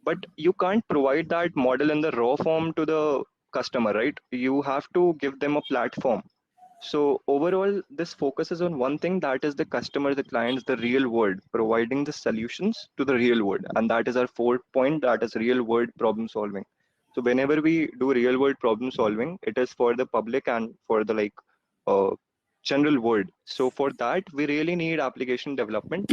but you can't provide that model in the raw form to the customer, right? You have to give them a platform. So overall, this focuses on one thing, that is the customer, the clients, the real world, providing the solutions to the real world. And that is our fourth point, that is real world problem solving. So whenever we do real world problem solving, it is for the public and for the uh, general world. So for that, we really need application development.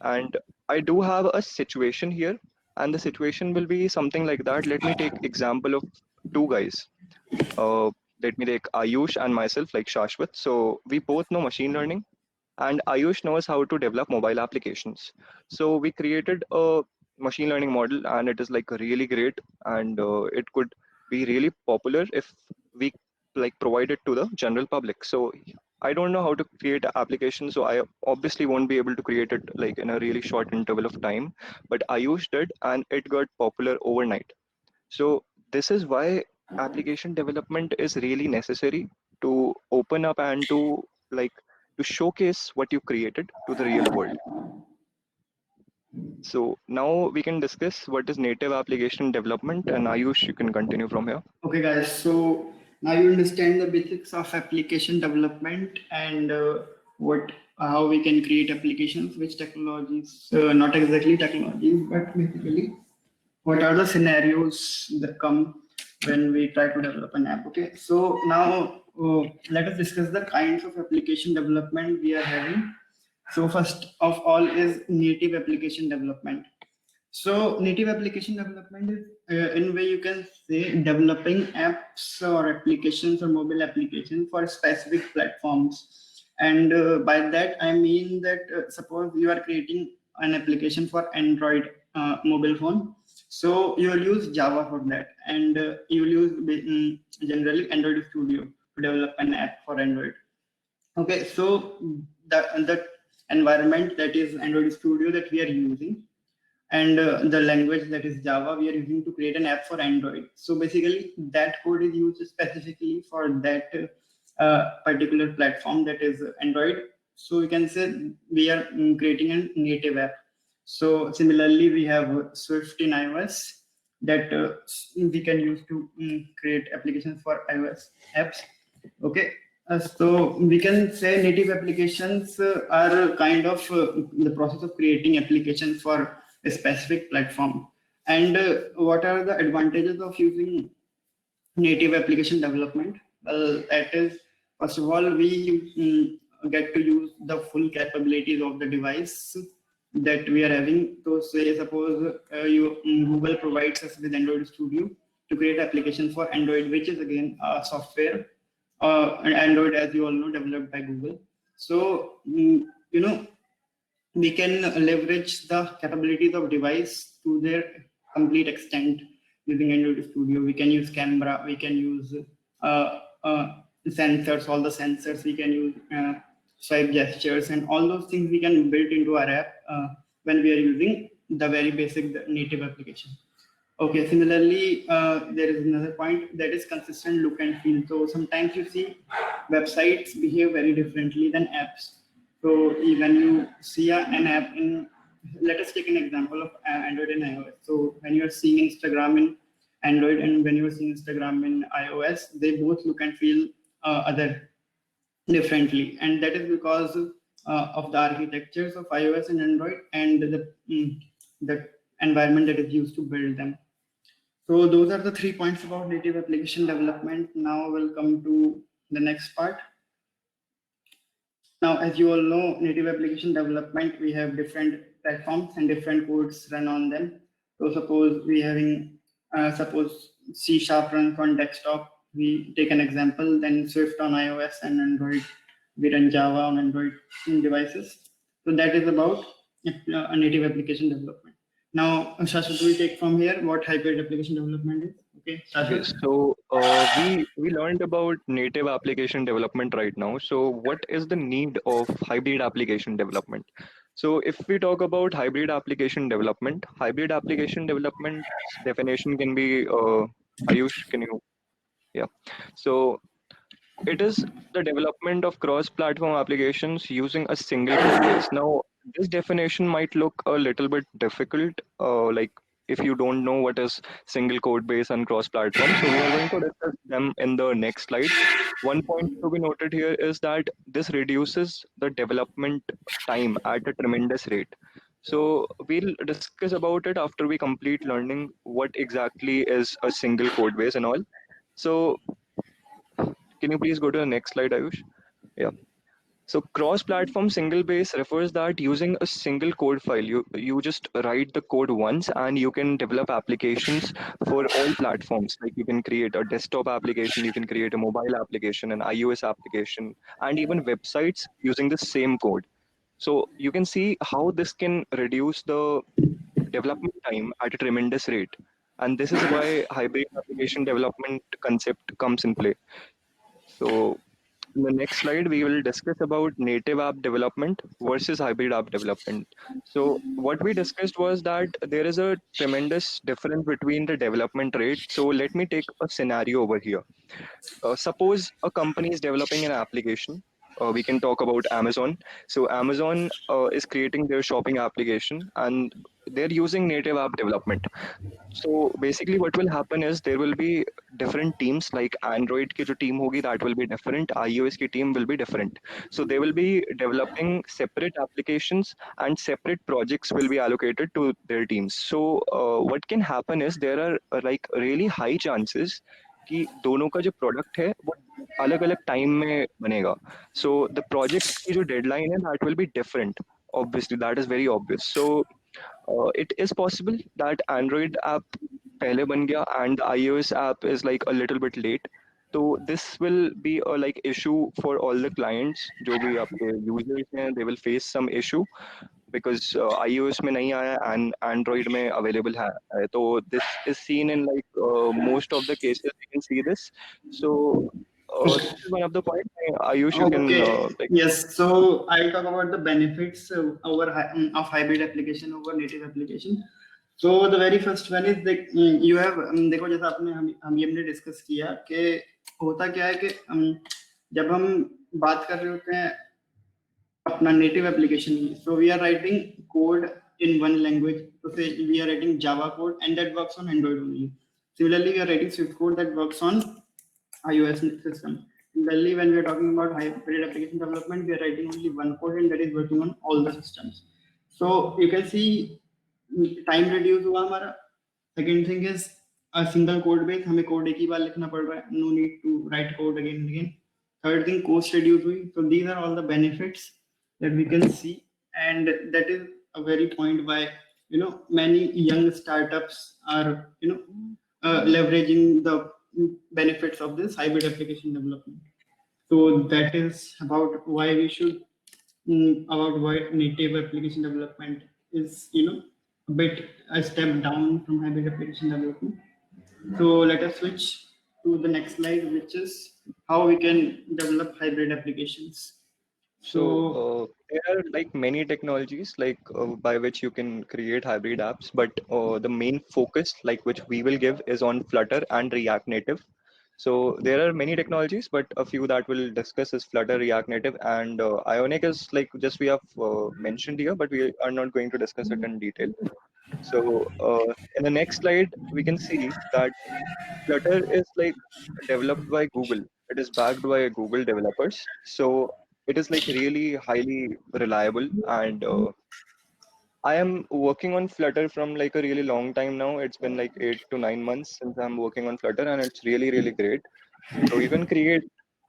And I do have a situation here, and the situation will be something like that. Let me take example of two guys. Uh, Let me take Ayush and myself, like Shashwat. So we both know machine learning, and Ayush knows how to develop mobile applications. So we created a machine learning model, and it is like really great, and it could be really popular if we like provide it to the general public. So I don't know how to create an application, so I obviously won't be able to create it like in a really short interval of time. But Ayush did, and it got popular overnight. So this is why application development is really necessary to open up and to like to showcase what you created to the real world. So now we can discuss what is native application development, and Ayush, you can continue from here. Okay, guys. So now you understand the basics of application development and how we can create applications, which technologies, not exactly technologies, but basically what are the scenarios that come when we try to develop an app. Okay, so now let us discuss the kinds of application development we are having. So first of all is native application development. So native application development is in a way you can say developing apps or applications or mobile applications for specific platforms. And by that I mean that suppose you are creating an application for Android mobile phone. So you will use Java for that, and you will use generally Android Studio to develop an app for Android. Okay, so the environment, that is Android Studio, that we are using, and the language, that is Java, we are using to create an app for Android. So basically that code is used specifically for that particular platform, that is Android. So you can say we are creating a native app. So similarly, we have Swift in iOS that we can use to create applications for iOS apps. Okay, so we can say native applications are kind of the process of creating applications for a specific platform. And what are the advantages of using native application development? Well, that is, first of all, we get to use the full capabilities of the device that we are having. So say, suppose Google provides us with Android Studio to create applications for Android, which is again a software, Android, as you all know, developed by Google. So, we can leverage the capabilities of device to their complete extent using Android Studio. We can use camera, we can use sensors, all the sensors, we can use swipe gestures, and all those things we can build into our app when we are using the very basic native application. Okay, similarly, there is another point, that is consistent look and feel. So sometimes you see websites behave very differently than apps. So when you see an app in, let us take an example of Android and iOS. So when you are seeing Instagram in Android and when you are seeing Instagram in iOS, they both look and feel other differently, and that is because of the architectures of iOS and Android and the environment that is used to build them. So those are the 3 points about native application development. Now we'll come to the next part. Now, as you all know, native application development, we have different platforms and different codes run on them. So suppose we having, suppose C# runs on desktop, we take an example, then Swift on iOS and Android, we run Java on Android devices. So that is about a native application development. Now, Shashwat will take from here what hybrid application development is. Okay, Shashwat. So we learned about native application development right now. So what is the need of hybrid application development? So if we talk about hybrid application development definition can be, Ayush, can you? Yeah. So it is the development of cross-platform applications using a single code base. Now, this definition might look a little bit difficult, like if you don't know what is single code base and cross-platform. So we are going to discuss them in the next slide. One point to be noted here is that this reduces the development time at a tremendous rate. So we'll discuss about it after we complete learning what exactly is a single code base and all. So can you please go to the next slide, Ayush? Yeah. So cross-platform single base refers that using a single code file, you just write the code once and you can develop applications for all platforms. Like you can create a desktop application, you can create a mobile application, an iOS application, and even websites using the same code. So you can see how this can reduce the development time at a tremendous rate. And this is why hybrid application development concept comes in play. So in the next slide, we will discuss about native app development versus hybrid app development. So what we discussed was that there is a tremendous difference between the development rate. So let me take a scenario over here. Suppose a company is developing an application. We can talk about Amazon. So Amazon is creating their shopping application and they're using native app development. So basically what will happen is there will be different teams, like Android ki jo team hogi, that will be different, iOS ki team will be different. So they will be developing separate applications and separate projects will be allocated to their teams. So what can happen is there are like really high chances कि दोनों का जो product है वो अलग अलग time में बनेगा. So the projects की जो डेडलाइन है that will be different. Obviously that is very obvious. So it is possible that Android app पहले बन गया and the iOS app is like a little bit late. So this will be a like issue for all the clients जो भी आपके users हैं, they will face some issue because iOS में नहीं आया and Android में available है. So this is seen in like most of the cases you can see this. So this is one of the points. Ayush, you can like, Yes, so I'll talk about the benefits of hybrid application over native application. So the very first one is that you have देखो जैसा आपने हम ये हमने discuss किया कि होता क्या है कि जब हम बात कर रहे होते हैं अपना नेटिव एप्लीकेशन की, so we are writing code in one language. So say we are writing Java code and that works on Android only. Similarly, we are writing Swift code that works on iOS system. Similarly, when we are talking about hybrid application development, we are writing only one code and that is working on all the systems. So you can see time reduce हुआ हमारा. Second thing is a single code base. हमें code एक ही बार लिखना पड़ रहा है. No need to write code again and again. Third thing, cost reduce हुई. So these are all the benefits that we can see, and that is a very point why many young startups are leveraging the benefits of this hybrid application development. So that is about why we should about why native application development is a step down from hybrid application development. So let us switch to the next slide, which is how we can develop hybrid applications. So there are like many technologies by which you can create hybrid apps, but the main focus which we will give is on Flutter and React Native. So there are many technologies, but a few that we'll discuss is Flutter, React Native, and Ionic is just we have mentioned here, but we are not going to discuss it in detail. So in the next slide, we can see that Flutter is developed by Google. It is backed by Google developers. So it is really highly reliable, and I am working on Flutter from a really long time now. It's been 8 to 9 months since I'm working on Flutter, and it's really great. So you can create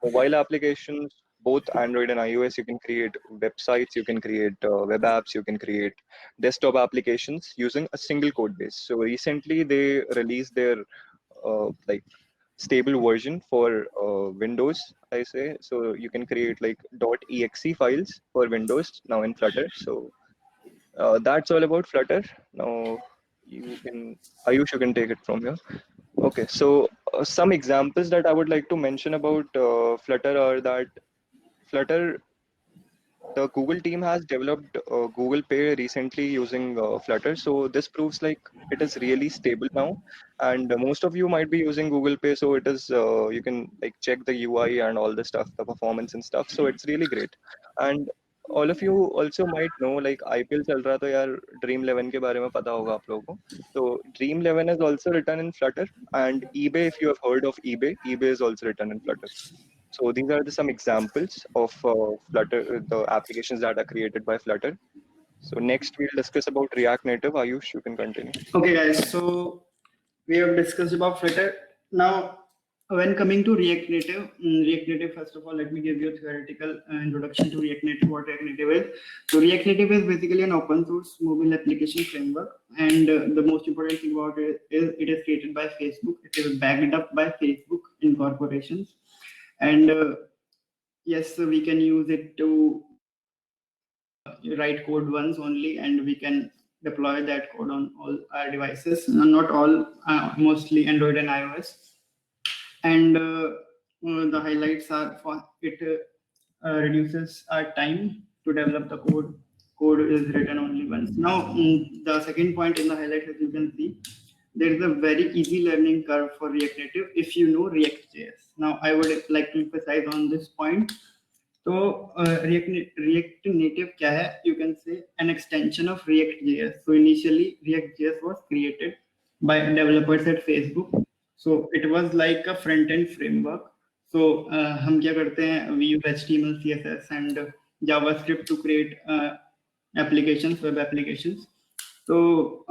mobile applications, both Android and iOS. You can create websites, you can create web apps, you can create desktop applications using a single code base. So recently they released their stable version for Windows, I say. So you can create .exe files for Windows now in Flutter. So that's all about Flutter. Now Ayush, you can take it from here. Okay, so some examples that I would like to mention about Flutter are that Flutter, the Google team has developed Google Pay recently using Flutter. So this proves it is really stable now. And most of you might be using Google Pay, so it is you can check the UI and all the stuff, the performance and stuff. So it's really great. And all of you also might know IPL चल रहा तो यार Dream11 के बारे में पता होगा आप लोगों को. So Dream11 is also written in Flutter, and eBay, if you have heard of eBay is also written in Flutter. So these are some examples of Flutter, the applications that are created by Flutter. So next we'll discuss about React Native. Ayush, you can continue. Okay, guys. So we have discussed about Flutter. Now, when coming to React Native, first of all, let me give you a theoretical introduction to React Native, what React Native is. So React Native is basically an open source mobile application framework. And the most important thing about it is it is created by Facebook. It is backed up by Facebook Incorporations. And yes, we can use it to write code once only, and we can deploy that code on all our devices. Not all, mostly Android and iOS. And the highlights are for it reduces our time to develop the code. Code is written only once. Now, the second point in the highlights, as you can see, there is a very easy learning curve for React Native if you know React.js. Now, I would like to emphasize on this point. So, React Native kya hai? You can say an extension of React.js. So, initially, React.js was created by developers at Facebook. So, it was like a front-end framework. So, हम क्या करते हैं? We use HTML, CSS, and JavaScript to create applications, web applications. So,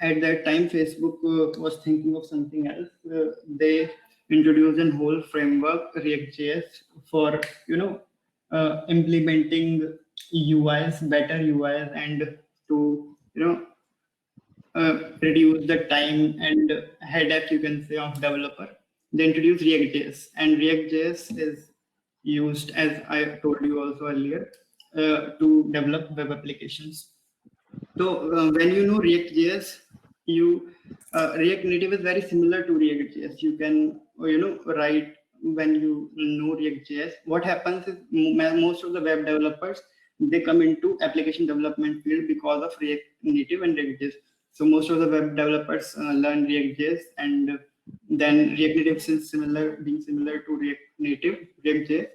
at that time, Facebook was thinking of something else. They introduced a whole framework, React.js, for implementing UIs, better UIs, and to reduce the time and headache, you can say, of developer. They introduced React.js, and React.js is used, as I told you also earlier, to develop web applications. So when you know React.js, React Native is very similar to React.js. You can write when you know React.js. What happens is most of the web developers, they come into application development field because of React Native and React.js. So most of the web developers learn React.js, and then React Native is being similar to React Native, React.js.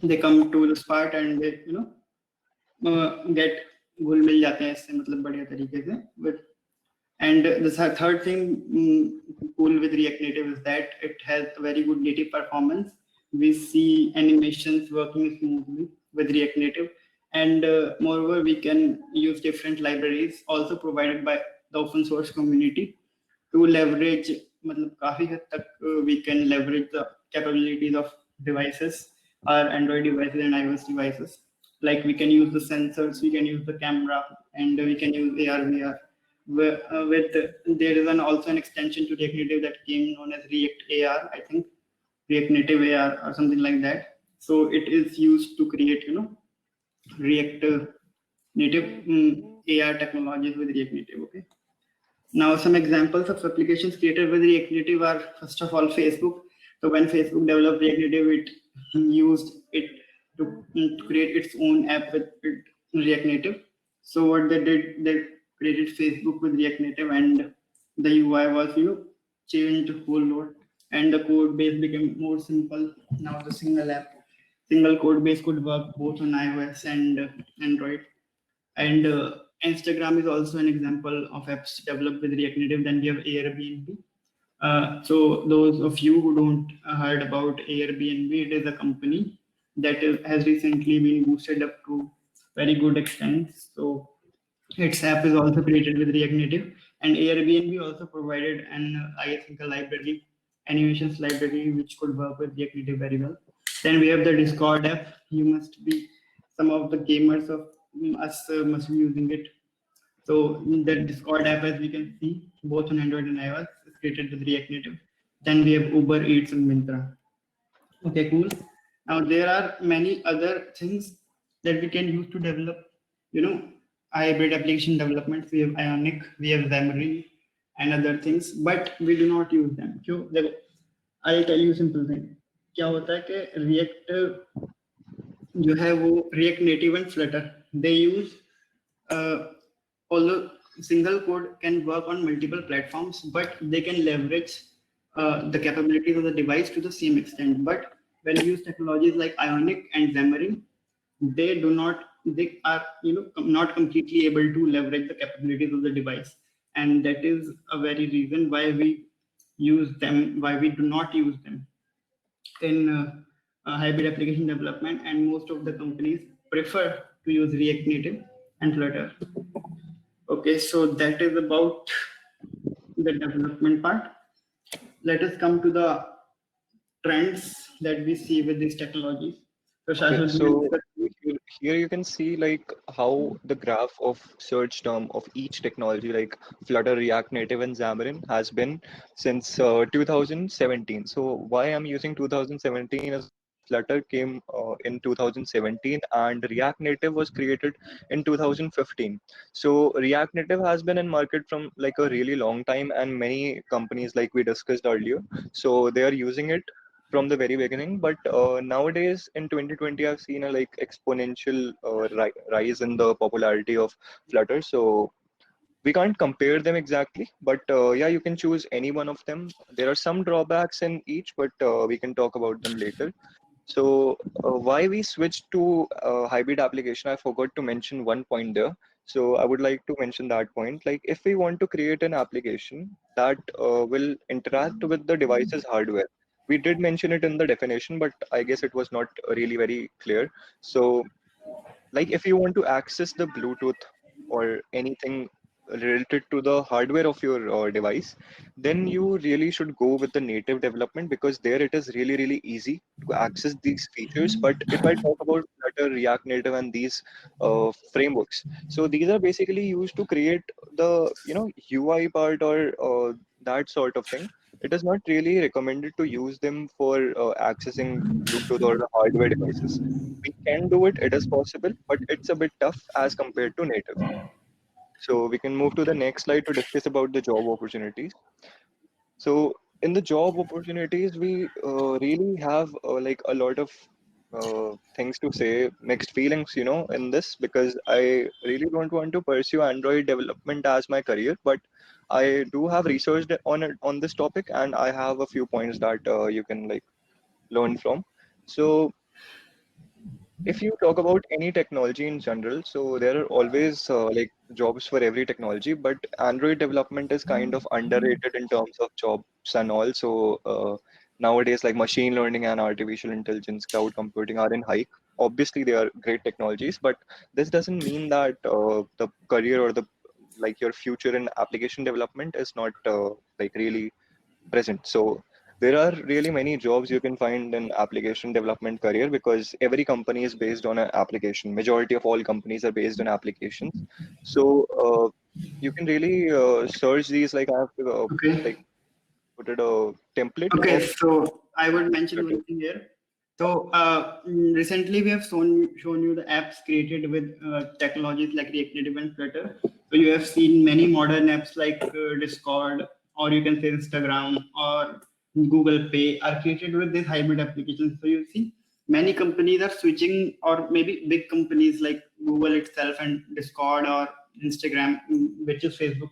They come to this part and they get घुल मिल जाते हैं इससे मतलब बढ़िया तरीके से with. And the third thing cool with React Native is that it has a very good native performance. We see animations working smoothly with React Native, and moreover, we can use different libraries also provided by the open source community to leverage. मतलब काफी हद तक we can leverage the capabilities of devices, our Android devices and iOS devices. Like we can use the sensors, we can use the camera, and we can use AR, VR. With there is also an extension to React Native that came known as React AR, I think React Native AR or something like that. So it is used to create React Native AR technologies with React Native. Okay. Now some examples of applications created with React Native are first of all Facebook. So when Facebook developed React Native, it used it to create its own app with React Native. So what they did, they created Facebook with React Native, and the UI was changed a whole lot, and the code base became more simple. Now the single code base could work both on iOS and Android. And Instagram is also an example of apps developed with React Native. Then we have Airbnb. So those of you who don't heard about Airbnb, it is a company that has recently been boosted up to very good extent. So its app is also created with React Native, and Airbnb also provided I think a library, animations library, which could work with React Native very well. Then we have the Discord app. You must be some of the gamers of us must be using it. So the Discord app, as we can see, both on Android and iOS, is created with React Native. Then we have Uber Eats and Myntra. Okay, cool. Now there are many other things that we can use to develop, hybrid application developments. We have Ionic, we have Xamarin, and other things, but we do not use them. I'll tell you simple thing. क्या होता है कि React जो है वो React Native and Flutter, they use although single code can work on multiple platforms, but they can leverage the capabilities of the device to the same extent. But when you use technologies like Ionic and Xamarin, they are not completely able to leverage the capabilities of the device, and that is a very reason why we do not use them in hybrid application development, and most of the companies prefer to use React Native and Flutter. Okay, so that is about the development part. Let us come to the trends that we see with these technologies. Okay, so here you can see like how the graph of search term of each technology like Flutter, React Native, and Xamarin has been since 2017. So why I'm using 2017 is Flutter came in 2017 and React Native was created in 2015. So React Native has been in market from like a really long time, and many companies like we discussed earlier, so they are using it from the very beginning. But nowadays in 2020 I've seen a like exponential rise in the popularity of Flutter. So we can't compare them exactly, but yeah, you can choose any one of them. There are some drawbacks in each, but we can talk about them later. So why we switched to hybrid application, I forgot to mention one point there. So I would like to mention that point. Like if we want to create an application that will interact with the device's hardware, we did mention it in the definition, but I guess it was not really very clear. So like if you want to access the Bluetooth or anything related to the hardware of your device, then you really should go with the native development, because there it is really really easy to access these features. But if I talk about Flutter, React Native, and these frameworks, so these are basically used to create the UI part or that sort of thing. It is not really recommended to use them for accessing Bluetooth or the hardware devices. We can do it, it is possible, but it's a bit tough as compared to native. So we can move to the next slide to discuss about the job opportunities. So in the job opportunities, we really have like a lot of things to say, mixed feelings, in this, because I really don't want to pursue Android development as my career, but I do have researched on it, on this topic, and I have a few points that you can like learn from. So if you talk about any technology in general, so there are always like jobs for every technology, but Android development is kind of underrated in terms of jobs and also nowadays like machine learning and artificial intelligence, cloud computing are in hike. Obviously, they are great technologies, but this doesn't mean that the career or the like your future in application development is not like really present. So there are really many jobs you can find in application development career because every company is based on an application. Majority of all companies are based on applications. So you can really search these. Like I have Okay. like put it a template Okay, of so I would mention Flutter. one thing here. So recently we have shown you the apps created with technologies like React Native and Flutter. So you have seen many modern apps like Discord, or you can say Instagram or Google Pay are created with this hybrid application. So you see many companies are switching, or maybe big companies like Google itself and Discord or Instagram, which is Facebook.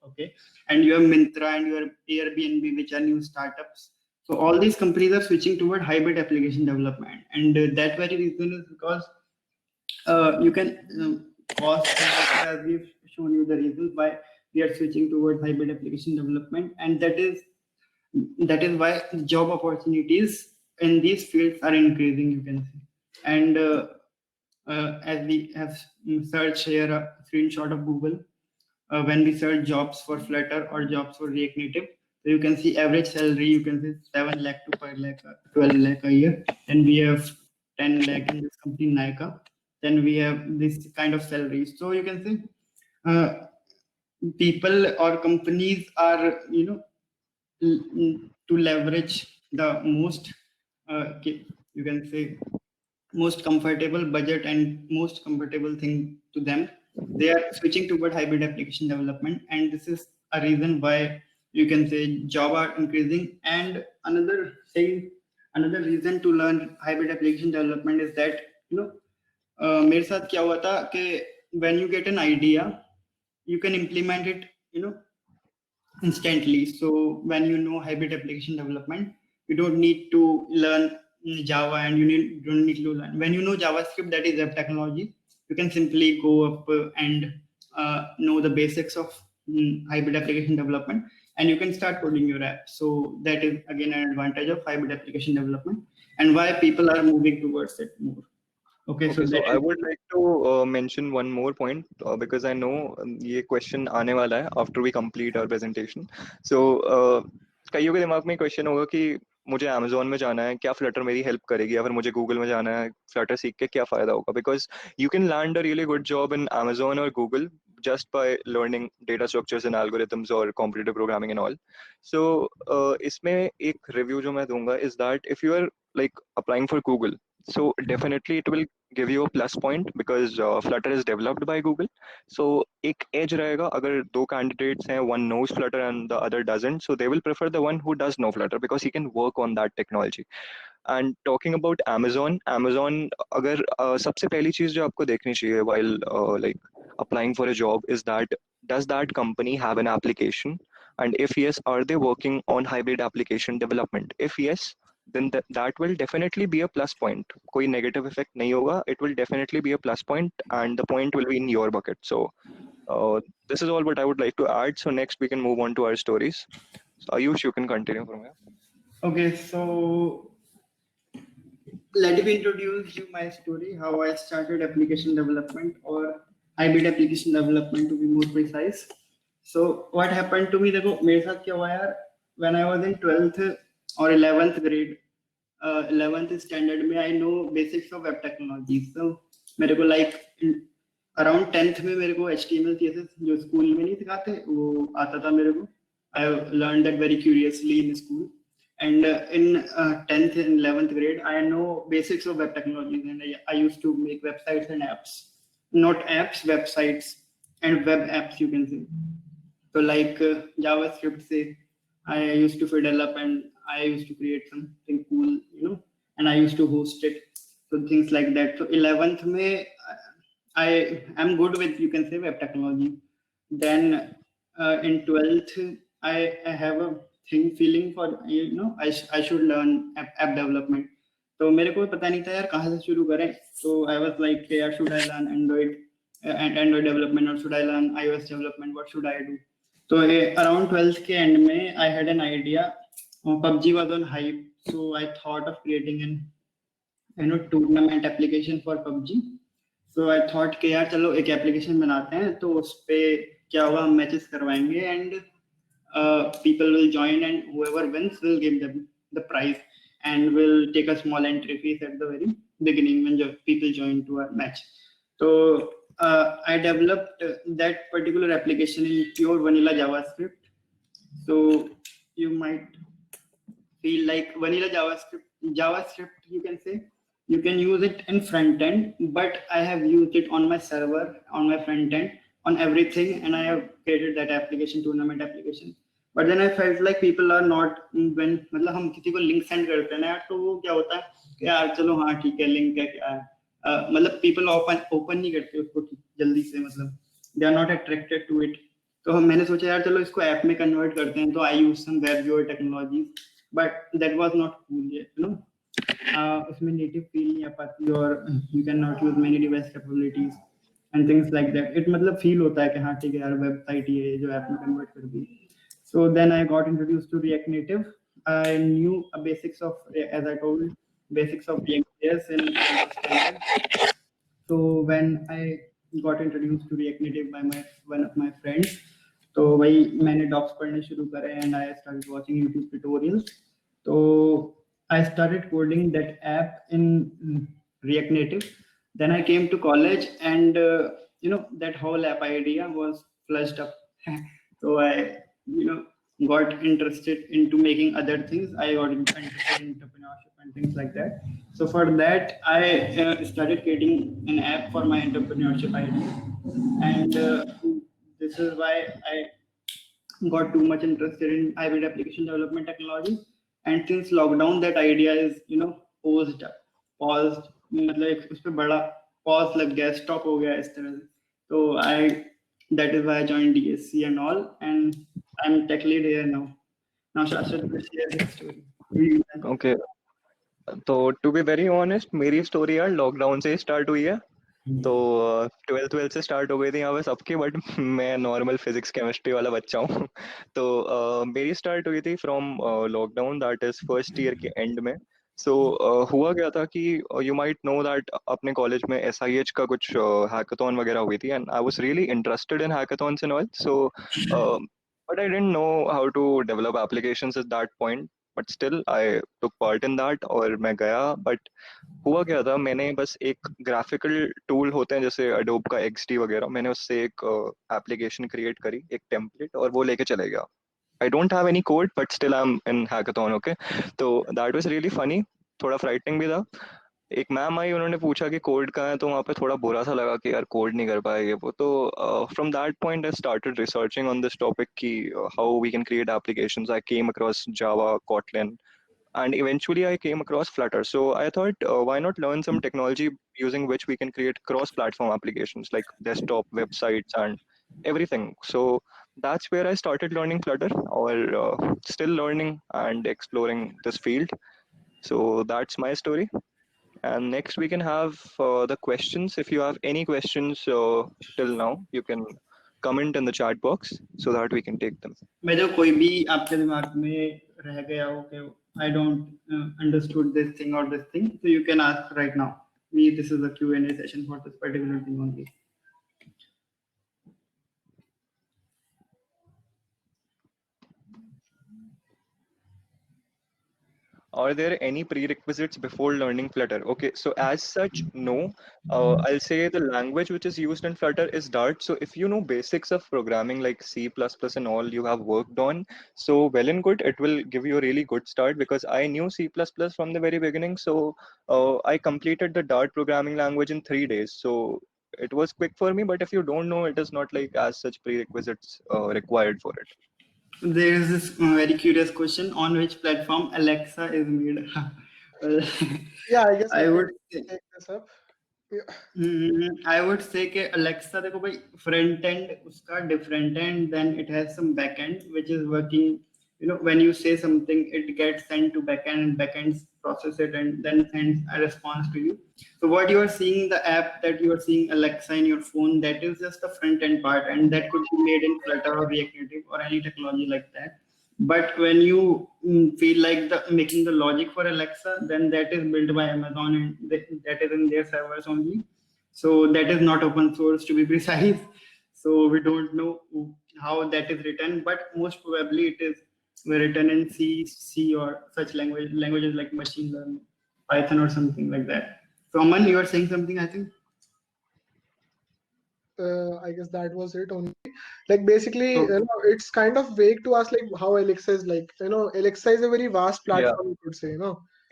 Okay, and you have Myntra and you have Airbnb, which are new startups. So all these companies are switching toward hybrid application development, and that very reason is because you can cost, as we've shown you the reasons why we are switching towards hybrid application development, and that is why job opportunities in these fields are increasing. You can see, and as we have searched here a screenshot of Google, when we search jobs for Flutter or jobs for React Native, so you can see average salary, you can see 7 lakh to 5 lakh, 12 lakh a year. Then we have 10 lakh in this company, Nika. Then we have this kind of salaries. So you can see people or companies are, to leverage the most, you can say, most comfortable budget and most comfortable thing to them, they are switching toward hybrid application development, and this is a reason why you can say job are increasing. And another thing, another reason to learn hybrid application development is that मेरे साथ क्या हुआ था कि when you get an idea you can implement it instantly. So when you know hybrid application development, you don't need to learn Java, and don't need to learn. When you know JavaScript, that is web technology, you can simply go up and know the basics of hybrid application development, and you can start coding your app. So that is again an advantage of hybrid application development, and why people are moving towards it more. Okay, so Okay, so that I is would like to mention one more point because I know ये question आने वाला है after we complete our presentation. So कईयों के दिमाग में question होगा कि मुझे Amazon में जाना है, क्या Flutter मेरी help करेगी, या फिर मुझे Google में जाना है, Flutter सीख के क्या फायदा होगा? Because you can land a really good job in Amazon or Google just by learning data structures and algorithms or competitive programming and all. So इसमें एक review जो मैं दूंगा is that if you are like applying for Google, so definitely it will give you a plus point because Flutter is developed by Google. So एक edge रहेगा अगर दो candidates हैं, one knows Flutter and the other doesn't, so they will prefer the one who does know Flutter because he can work on that technology. And talking about Amazon, अगर सबसे पहली चीज जो आपको देखनी चाहिए while like applying for a job is that does that company have an application, and if yes, are they working on hybrid application development? If yes, then that will definitely be a plus point. कोई negative effect नहीं होगा. It will definitely be a plus point, and the point will be in your bucket. So this is all what I would like to add. So next we can move on to our stories. So Ayush, you can continue from here. okay. So let me introduce you my story, how I started application development, or hybrid application development to be more precise. So what happened to me, देखो मेरे साथ क्या हुआ यार, when I was in 12th or 11th grade, 11th standard में I know basics of web technology. So मेरे को like around 10th में मेरे को HTML CSS जो स्कूल में नहीं सिखाते वो आता था मेरे को. I learned that very curiously in school. And in 10th and 11th grade, I know basics of web technologies, and I used to make websites and apps. Not apps, websites and web apps, you can say. So like JavaScript, say, I used to develop and I used to create something cool, and I used to host it. So things like that. So 11th May, I am good with, you can say, web technology. Then in 12th, I have a feeling for, I should learn app development. तो मेरे को पता नहीं था यार कहाँ से शुरू करें. So I was like, यार should I learn Android development or should I learn iOS development? What should I do? So around 12th के end में I had an idea. PUBG was on hype, so I thought of creating an tournament application for PUBG. So I thought कि यार चलो एक application बनाते हैं, तो उस पे क्या होगा, हम matches करवाएंगे and people will join and whoever wins will give them the prize and will take a small entry fees at the very beginning when people join to our match. So I developed that particular application in pure vanilla JavaScript. So you might feel like vanilla JavaScript, you can say. You can use it in front end, but I have used it on my server, on my front end, on everything, and I have created that application, tournament application. But then I felt like people are not, when मतलब हम किसी को link send करते हैं ना यार, तो वो क्या होता है कि यार चलो हाँ ठीक है, लिंक है क्या है, मतलब people ओपन नहीं करते उसको जल्दी से, मतलब they are not attracted to it. तो मैंने सोचा यार चलो इसको ऐप में कन्वर्ट करते हैं, तो I use some web viewer technologies, but that was not cool yet, you know. उसमें नेटिव फील नहीं आ पाती और you cannot use many device capabilities and things like that. It मतलब फील होता है कि हाँ ठीक है यार वेबसाइट ही है जो ऐप में कन्वर्ट कर दी. So then I got introduced to React Native. I knew basics of, as I told, basics of React.js and so when I got introduced to React Native by one of my friends, तो वही मैंने docs पढ़ने शुरू करे and I started watching YouTube tutorials. So I started coding that app in React Native. Then I came to college and you know, that whole app idea was flushed up. So I, you know, got interested into making other things. I got interested in entrepreneurship and things like that. So for that, I started creating an app for my entrepreneurship idea. And this is why I got too much interested in hybrid application development technology. And since lockdown, that idea is, you know, paused, मतलब उस पे बड़ा pause लग गया, stop हो गया इस तरह से. So that is why I joined DSC and all, and I'm tech lead here now. Now Shashwat will share his story. Okay. तो टू बी वेरी ऑनेस्ट, मेरी स्टोरी यार लॉकडाउन से ही स्टार्ट हुई है. तो 12th से स्टार्ट हो गई थी यहाँ पे सबकी, बट मैं नॉर्मल फिजिक्स केमिस्ट्री वाला बच्चा हूँ. तो मेरी स्टार्ट हुई थी from lockdown, that is first year के एंड में. सो हुआ क्या था कि यू माइट नो दैट अपने कॉलेज में SIH का कुछ हैकाथॉन वगैरह हुई थी, and I was really interested in hackathons and all. So but I didn't know how to develop applications at that point, but still I took part in that और मैं गया. But हुआ क्या था, मैंने बस एक ग्राफिकल टूल होते हैं जैसे अडोब का XD वगैरह, मैंने उससे एक एप्लीकेशन क्रिएट करी, एक टेम्पलेट, और वो लेके चले गया. I don't have any code, but still I'm in hackathon, okay? तो that was really funny, थोड़ा फ्राइटनिंग भी था. एक मैम आई, उन्होंने पूछा कि कोड कहाँ है, तो वहाँ पे थोड़ा बुरा सा लगा कि यार कोड नहीं कर पाएंगे वो. तो from that point I started researching on this topic कि how we can create applications. I came across Java, Kotlin, and eventually I came across Flutter. So I thought, why not learn some technology using which we can create cross-platform applications like desktop, websites, and everything. So that's where I started learning Flutter, or still learning and exploring this field. So that's my story. And next we can have the questions. If you have any questions till now, you can comment in the chat box so that we can take them. मैं जो कोई भी आपके दिमाग में रह गया हो कि I don't understood this thing or this thing, so you can ask right now. This is a Q&A session for this particular thing only. Are there any prerequisites before learning Flutter? Okay, so as such, no. I'll say the language which is used in Flutter is Dart. So if you know basics of programming like C++ and all you have worked on, so well and good, it will give you a really good start, because I knew C++ from the very beginning. So I completed the Dart programming language in 3 days. So it was quick for me, but if you don't know, it is not like as such prerequisites required for it. There is this very curious question: on which platform Alexa is made? Yeah, I guess I would take this up. I would say कि Alexa देखो भाई, front end उसका different है, and then it has some back end which is working. You know, when you say something, it gets sent to backend, and backends process it and then sends a response to you. So what you are seeing, the app that you are seeing Alexa in your phone, that is just the front end part, and that could be made in Flutter or React Native or any technology like that. But when you feel like making the logic for Alexa, then that is built by Amazon and that is in their servers only. So that is not open source, to be precise. So we don't know how that is written, but most probably it is written in C or such languages like machine learning, Python or something like that. So Aman, you are saying something, I think. I guess that was it only. Like basically, it's kind of vague to ask like how Alexa is like. Alexa is a very vast platform. You could say.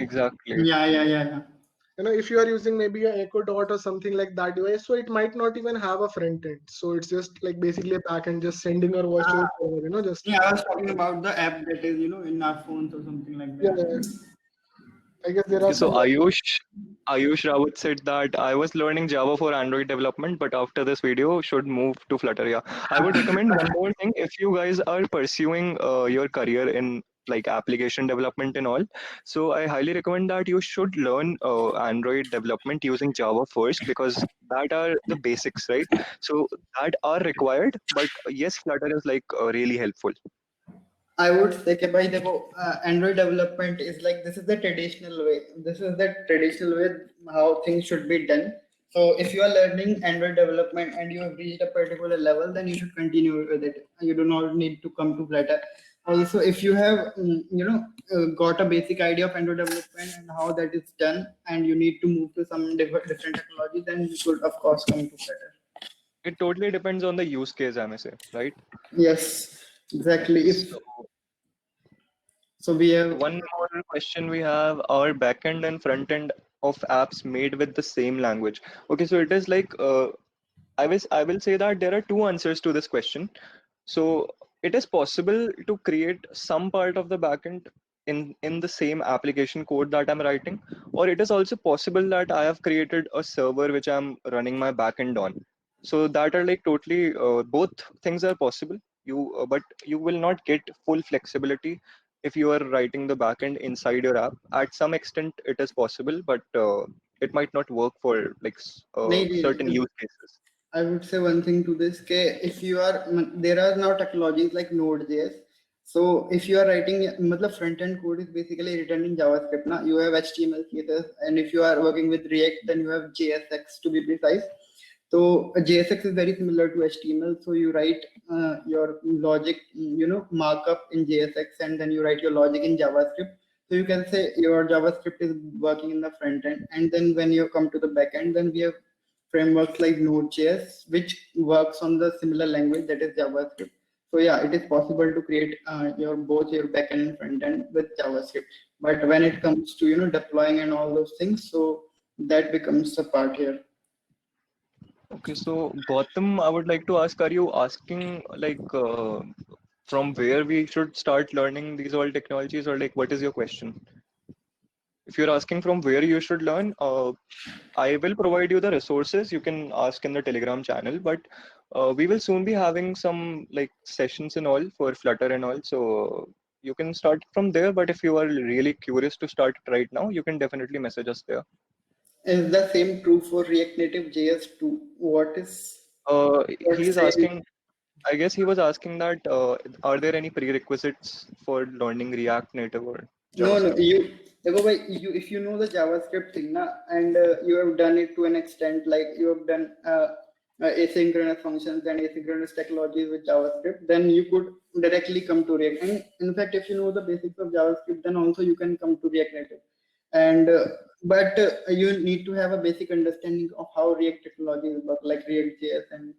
Exactly. Yeah. If you are using maybe a Echo Dot or something like that device, so it might not even have a front end. So it's just like basically a back end, just sending your voice to the server. Just Yeah, I was talking about the app that is in our phones or something like that. yeah. I guess there are So some. Ayush Rawat said that I was learning Java for Android development, but after this video should move to Flutter. Yeah, I would recommend one more thing. If you guys are pursuing your career in like application development and all, so I highly recommend that you should learn Android development using Java first, because that are the basics, right? So that are required, but yes, Flutter is like really helpful. I would say कि भाई देखो Android development is like this is the traditional way. This is the traditional way how things should be done. So if you are learning Android development and you have reached a particular level, then you should continue with it. You do not need to come to Flutter. Also, if you have got a basic idea of Android development and how that is done, and you need to move to some different technology, then you should of course come to Flutter. It totally depends on the use case, I may say, right? Yes, exactly. So we have one more question we have: are backend and front end of apps made with the same language? Okay, so it is like I will say that there are two answers to this question. So it is possible to create some part of the backend in the same application code that I'm writing, or it is also possible that I have created a server which I'm running my backend on. So that are like totally both things are possible. But you will not get full flexibility if you are writing the backend inside your app. At some extent, it is possible, but it might not work for like certain maybe use cases. I would say one thing to this, if you are, there are now technologies like Node.js. So if you are writing, matlab front end code is basically written in JavaScript. Now you have HTML, CSS, and if you are working with React, then you have JSX to be precise. So JSX is very similar to HTML. So you write your logic, markup in JSX, and then you write your logic in JavaScript. So you can say your JavaScript is working in the front end, and then when you come to the back end, then we have frameworks like Node.js, which works on the similar language that is JavaScript. So yeah, it is possible to create both your backend and front end with JavaScript. But when it comes to deploying and all those things, so that becomes the part here. Okay, so Gautam, I would like to ask: are you asking like from where we should start learning these all technologies, or like what is your question? If you're asking from where you should learn, I will provide you the resources. You can ask in the Telegram channel, but we will soon be having some like sessions and all for Flutter and all. So you can start from there. But if you are really curious to start it right now, you can definitely message us there. Is the same true for React Native JS too? What He's say? asking. I guess he was asking that are there any prerequisites for learning React Native or No, JavaScript? if you know the JavaScript thing, and you have done it to an extent, like you have done asynchronous functions and asynchronous technologies with JavaScript, then you could directly come to React. And in fact, if you know the basics of JavaScript, then also you can come to React Native. And but you need to have a basic understanding of how React technologies work, like React.js. And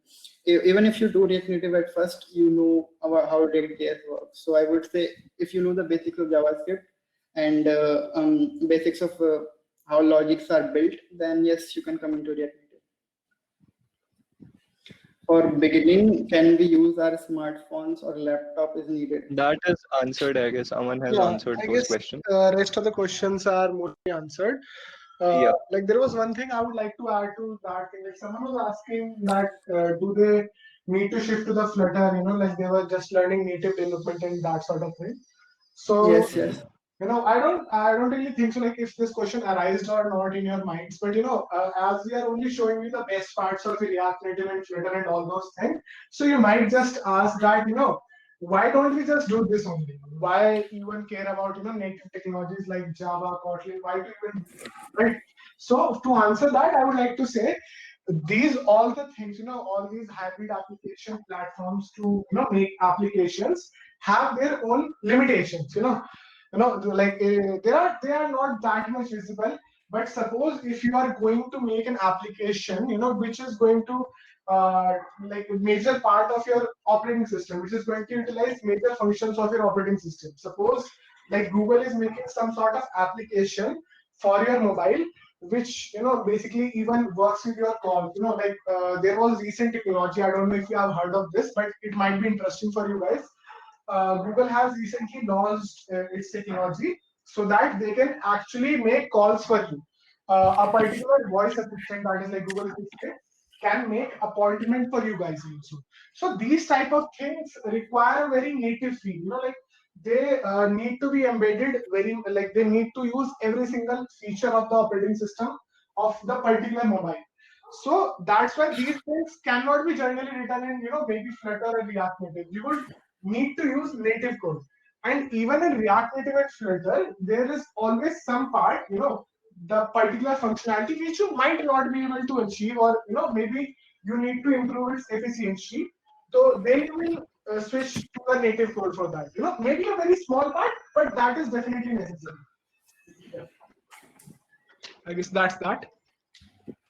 even if you do React Native at first, you know about how React.js works. So I would say if you know the basics of JavaScript and basics of how logics are built, then yes, you can come into React Native. For beginning, can we use our smartphones or laptop is needed? That is answered, I guess. Aman has Yeah, answered I those guess questions. rest of the questions are mostly answered. Yeah. Like there was one thing I would like to add to that. Like someone was asking that do they need to shift to the Flutter? Like they were just learning native development and that sort of thing. So Yes. I don't really think so. Like if this question arises or not in your minds, but as we are only showing you the best parts of React Native and Flutter and all those things, so you might just ask that, why don't we just do this only? Why even care about native technologies like Java, Kotlin? Why do you even, right? So to answer that, I would like to say these all the things, all these hybrid application platforms to make applications have their own limitations. Like they are not that much visible. But suppose if you are going to make an application, which is going to like a major part of your operating system, which is going to utilize major functions of your operating system. Suppose like Google is making some sort of application for your mobile, which basically even works with your call. Like there was recent technology. I don't know if you have heard of this, but it might be interesting for you guys. Google has recently launched its technology so that they can actually make calls for you. A particular voice assistant, that is like Google Assistant, can make appointment for you guys also. So these type of things require a very native feel. Like they need to be embedded very, like they need to use every single feature of the operating system of the particular mobile. So that's why these things cannot be generally written in maybe Flutter or React Native. You would need to use native code. And even in React Native and Flutter, there is always some part, the particular functionality which you might not be able to achieve, or maybe you need to improve its efficiency. So then you will switch to a native code for that. Maybe a very small part, but that is definitely necessary. Yeah. I guess that's that.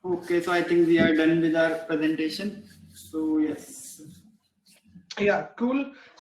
Okay, so I think we are done with our presentation. So yes. Yeah, cool.